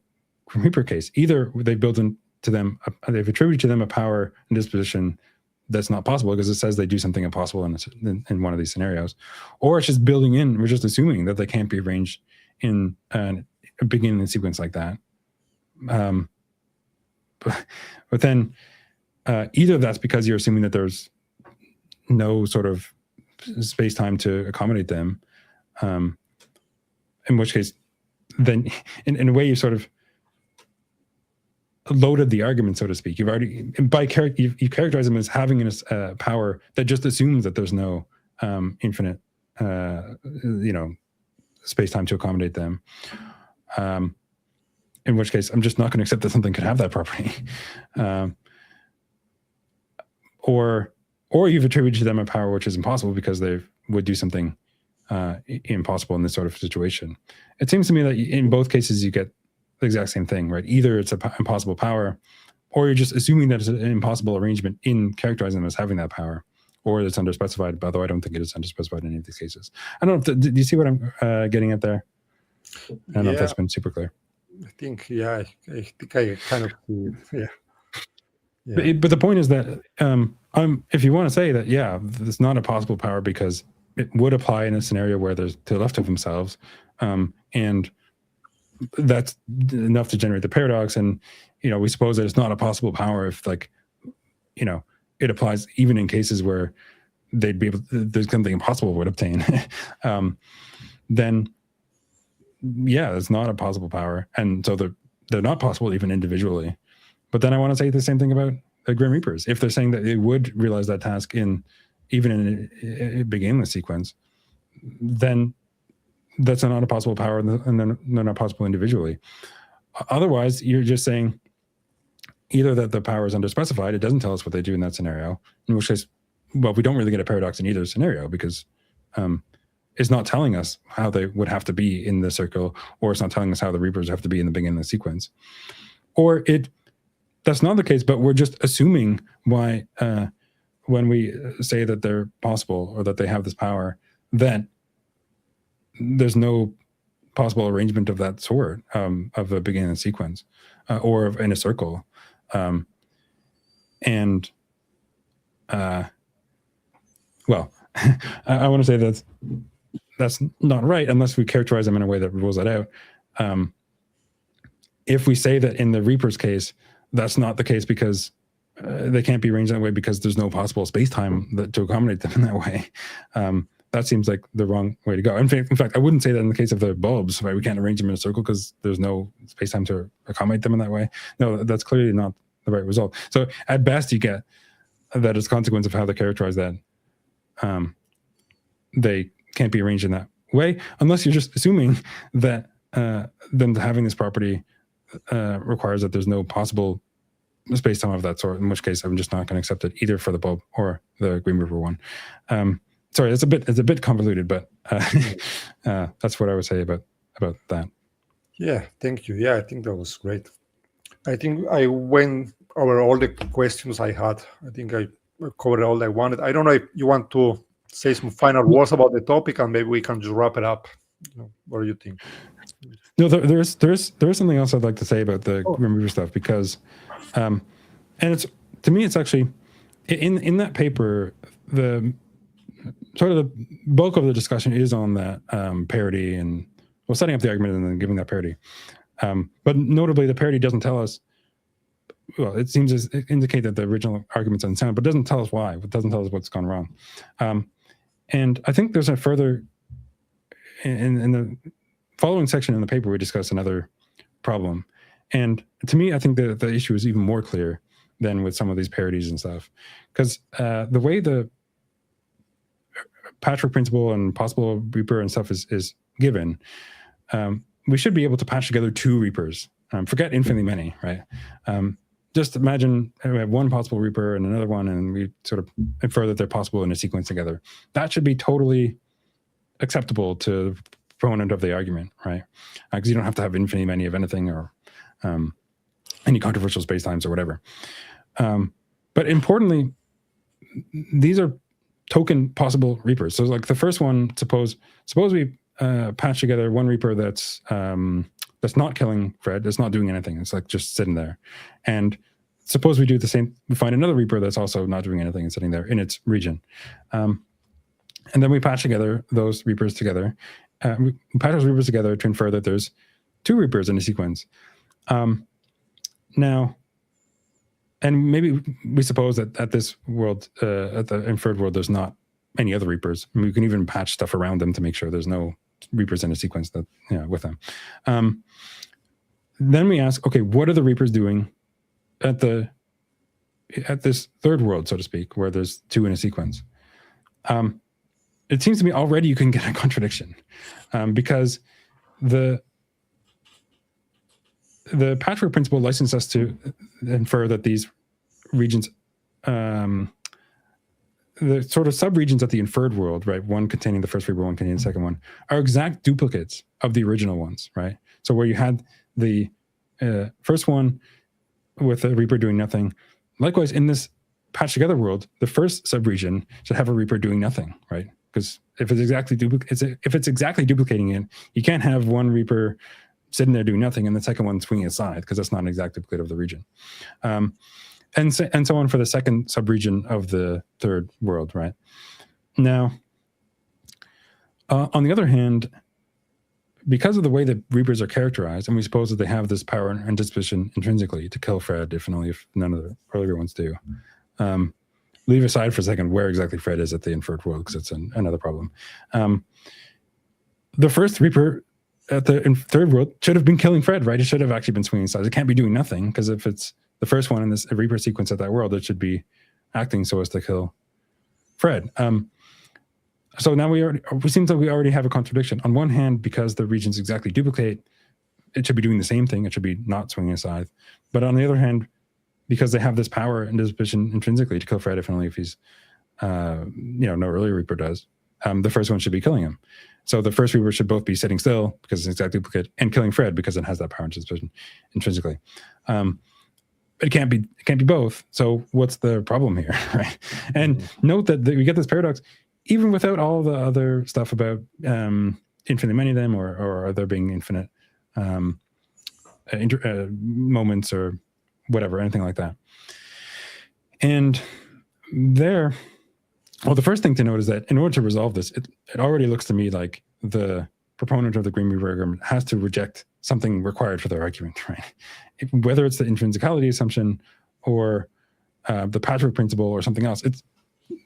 Speaker 2: Grim Reaper case. Either they built into them, they've attributed to them a power and disposition that's not possible because it says they do something impossible in one of these scenarios, or it's just building in. We're just assuming that they can't be arranged in a beginning sequence like that. But then either that's because you're assuming that there's no sort of space-time to accommodate them, in which case, then in a way you sort of loaded the argument, so to speak. You've already you characterize them as having a power that just assumes that there's no infinite, space-time to accommodate them. In which case, I'm just not going to accept that something could have that property. Or you've attributed to them a power which is impossible because they would do something impossible in this sort of situation. It seems to me that in both cases you get the exact same thing, right? Either it's an impossible power, or you're just assuming that it's an impossible arrangement in characterizing them as having that power, or it's underspecified, although I don't think it is underspecified in any of these cases. I don't know, do you see what I'm getting at there? I don't know if that's been super clear.
Speaker 1: I think, I think I kind of, yeah.
Speaker 2: But the point is that if you want to say that, it's not a possible power because it would apply in a scenario where there's to the left of themselves, and that's enough to generate the paradox. And, we suppose that it's not a possible power if, it applies even in cases where they'd be able, there's something impossible would obtain. Then, it's not a possible power. And so they're not possible even individually. But then I want to say the same thing about the Grim Reapers. If they're saying that it would realize that task even in a big aimless sequence, then that's not a possible power, and then they're not possible individually. Otherwise, you're just saying either that the power is underspecified, it doesn't tell us what they do in that scenario, in which case, well, we don't really get a paradox in either scenario because it's not telling us how they would have to be in the circle, or it's not telling us how the Reapers have to be in the big aimless sequence. Or that's not the case, but we're just assuming why when we say that they're possible or that they have this power, that there's no possible arrangement of that sort of a beginning sequence or in a circle. I want to say that's not right unless we characterize them in a way that rules that out. If we say that in the Reaper's case, that's not the case because they can't be arranged that way because there's no possible space-time to accommodate them in that way. That seems like the wrong way to go. In fact, I wouldn't say that in the case of the bulbs, right? We can't arrange them in a circle because there's no space-time to accommodate them in that way. No, that's clearly not the right result. So at best, you get that as a consequence of how they characterize that. They can't be arranged in that way unless you're just assuming that them having this property requires that there's no possible space-time of that sort, in which case I'm just not going to accept it either for the bulb or the Green River one. Sorry, it's a bit convoluted, but that's what I would say about that.
Speaker 1: Yeah, thank you. Yeah, I think that was great. I think I went over all the questions I had. I think I covered all I wanted. I don't know if you want to say some final words about the topic, and maybe we can just wrap it up. What do you think?
Speaker 2: No, there is something else I'd like to say about the Grim Reaper stuff because, and it's, to me, it's actually in that paper, the sort of the bulk of the discussion is on that parity and setting up the argument and then giving that parity. But notably, the parity doesn't tell us. Well, it seems to indicate that the original argument's unsound, but it doesn't tell us why. It doesn't tell us what's gone wrong. And I think there's a further in the following section in the paper, we discuss another problem. And to me, I think that the issue is even more clear than with some of these parities and stuff. Because the way the patchwork principle and possible Reaper and stuff is given, we should be able to patch together two Reapers. Forget infinitely many, right? Just imagine we have one possible Reaper and another one, and we sort of infer that they're possible in a sequence together. That should be totally acceptable to the proponent of the argument, right? Because you don't have to have infinitely many of anything or any controversial spacetimes or whatever. But importantly, these are token possible Reapers. So like the first one, suppose we patch together one Reaper that's not killing Fred, that's not doing anything. It's like just sitting there. And suppose we do the same, we find another Reaper that's also not doing anything and sitting there in its region. And then we patch together those Reapers together. We patch those Reapers together to infer that there's two Reapers in a sequence. Now, and maybe we suppose that at this world, at the inferred world, there's not any other Reapers. I mean, we can even patch stuff around them to make sure there's no Reapers in a sequence that with them. Then we ask, okay, what are the Reapers doing at this third world, so to speak, where there's two in a sequence, it seems to me already you can get a contradiction, because the patchwork principle licenses us to infer that these regions, the sort of subregions of the inferred world, right, one containing the first Reaper, one containing the second one, are exact duplicates of the original ones, right? So where you had the first one with a Reaper doing nothing, likewise in this patched together world, the first subregion should have a Reaper doing nothing, right? Because if it's exactly duplicating it, you can't have one Reaper sitting there doing nothing and the second one swinging aside, because that's not an exact duplicate of the region. And so on for the second subregion of the third world, right? Now, on the other hand, because of the way that Reapers are characterized, and we suppose that they have this power and disposition intrinsically to kill Fred, if and only if none of the earlier ones do. Leave aside for a second where exactly Fred is at the inferred world, because it's another problem. The first Reaper at the third world should have been killing Fred, right? It should have actually been swinging sides. It can't be doing nothing, because if it's the first one in this Reaper sequence at that world, it should be acting so as to kill Fred. So now it seems like we already have a contradiction. On one hand, because the regions exactly duplicate, it should be doing the same thing. It should be not swinging aside. But on the other hand, because they have this power and disposition intrinsically to kill Fred, if only if he's, no earlier Reaper does, the first one should be killing him. So the first Reaper should both be sitting still because it's an exact duplicate, and killing Fred because it has that power and disposition intrinsically. It can't be both. So what's the problem here, right? And note that we get this paradox even without all the other stuff about infinitely many of them, or there being infinite moments or whatever, anything like that. And the first thing to note is that in order to resolve this, it already looks to me like the proponent of the Green Reaper argument has to reject something required for their argument, right? Whether it's the intrinsicality assumption or the patchwork principle or something else, it's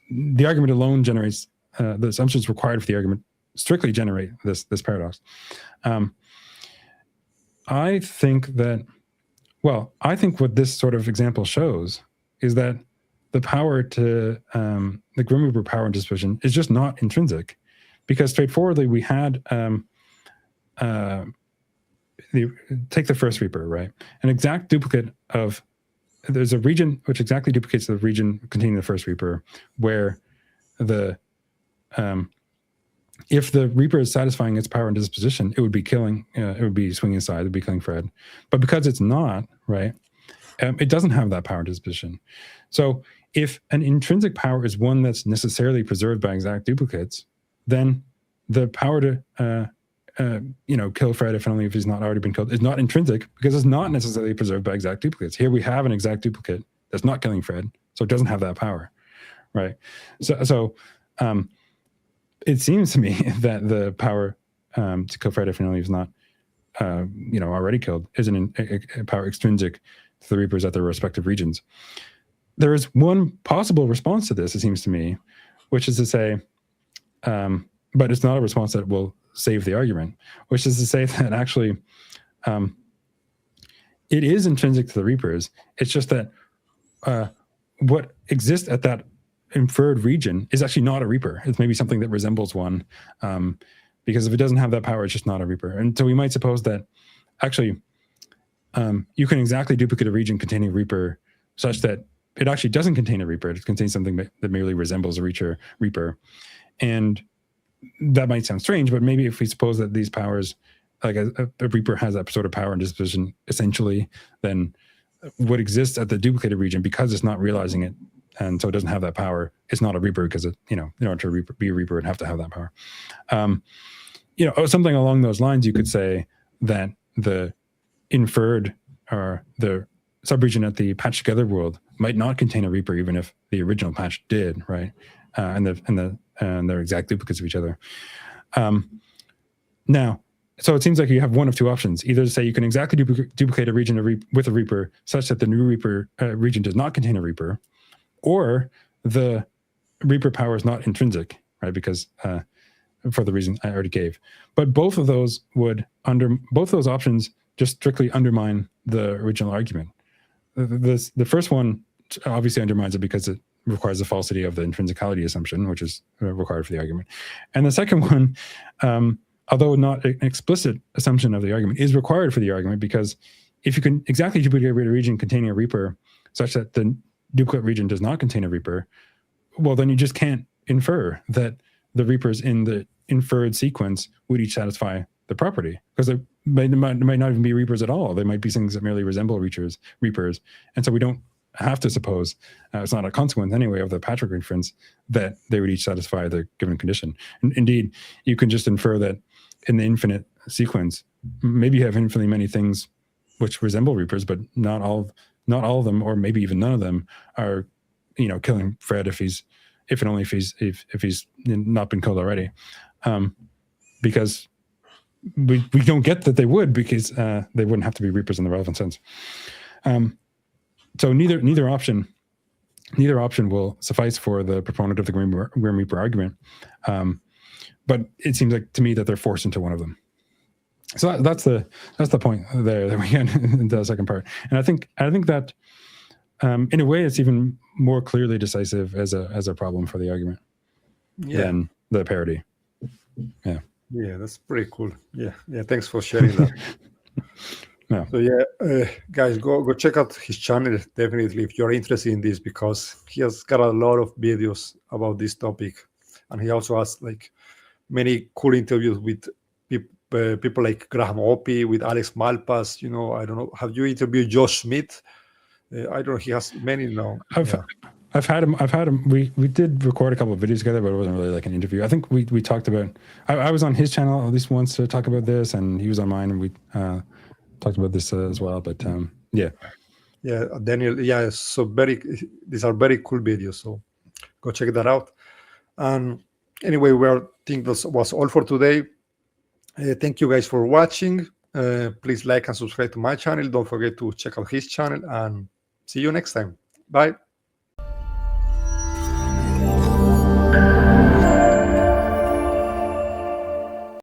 Speaker 2: the argument alone generates the assumptions required for the argument strictly generate this paradox. I think what this sort of example shows is that the power to the Grim Reaper power and disposition is just not intrinsic, because straightforwardly we had take the first Reaper, right? An exact duplicate of, there's a region which exactly duplicates the region containing the first Reaper, where if the Reaper is satisfying its power and disposition, it would be killing, it would be swinging aside, it would be killing Fred. But because it's not, right, it doesn't have that power and disposition. So if an intrinsic power is one that's necessarily preserved by exact duplicates, then the power to kill Fred, if only if he's not already been killed, is not intrinsic, because it's not necessarily preserved by exact duplicates. Here we have an exact duplicate that's not killing Fred, so it doesn't have that power, right? So it seems to me that the power to kill Fred, if only he's not already killed, is a power extrinsic to the Reapers at their respective regions. There is one possible response to this, it seems to me, which is to say, but it's not a response that will save the argument, which is to say that actually it is intrinsic to the Reapers. It's just that what exists at that inferred region is actually not a Reaper. It's maybe something that resembles one, because if it doesn't have that power, it's just not a Reaper. And so we might suppose that actually you can exactly duplicate a region containing a Reaper such that it actually doesn't contain a Reaper. It contains something that merely resembles a Reaper. And that might sound strange, but maybe if we suppose that these powers, like a Reaper has that sort of power and disposition essentially, then what exists at the duplicated region, because it's not realizing it, and so it doesn't have that power, it's not a Reaper, because it, in order to be a Reaper, it'd have to have that power. Something along those lines, you could say that the inferred or the subregion at the patched together world might not contain a Reaper, even if the original patch did, right? And they're exact duplicates of each other. Now, so it seems like you have one of two options: either to say you can exactly duplicate a region with a Reaper such that the new Reaper region does not contain a Reaper, or the Reaper power is not intrinsic, right? Because for the reason I already gave. But both of those options just strictly undermine the original argument. the first one obviously undermines it because it requires the falsity of the intrinsicality assumption, which is required for the argument. And the second one, although not an explicit assumption of the argument, is required for the argument, because if you can exactly duplicate a region containing a reaper such that the duplicate region does not contain a reaper, well, then you just can't infer that the reapers in the inferred sequence would each satisfy the property, because they might not even be reapers at all. They might be things that merely resemble reapers. And so we don't have to suppose, it's not a consequence anyway of the Patrick inference, that they would each satisfy the given condition. And indeed, you can just infer that in the infinite sequence, maybe you have infinitely many things which resemble reapers, but not all of them, or maybe even none of them, are, killing Fred if he's not been killed already, because we don't get that they would, because they wouldn't have to be reapers in the relevant sense. So neither option will suffice for the proponent of the Grim Reaper argument, but it seems like to me that they're forced into one of them. So that's the point there that we get into the second part. And I think that in a way it's even more clearly decisive as a problem for the argument than the parody. Yeah, that's pretty cool. Yeah, thanks for sharing that. No.
Speaker 1: So guys, go check out his channel definitely if you're interested in this, because he has got a lot of videos about this topic, and he also has like many cool interviews with people like Graham Opie, with Alex Malpass. I don't know. Have you interviewed Josh Smith? I don't know. He has many now.
Speaker 2: I've had him. We did record a couple of videos together, but it wasn't really like an interview. I think we talked about. I was on his channel at least once to talk about this, and he was on mine, and we talked about this as well. But
Speaker 1: Daniel. Yeah, so these are very cool videos. So go check that out. And anyway, I think this was all for today. Thank you guys for watching. Please like and subscribe to my channel. Don't forget to check out his channel, and see you next time. Bye.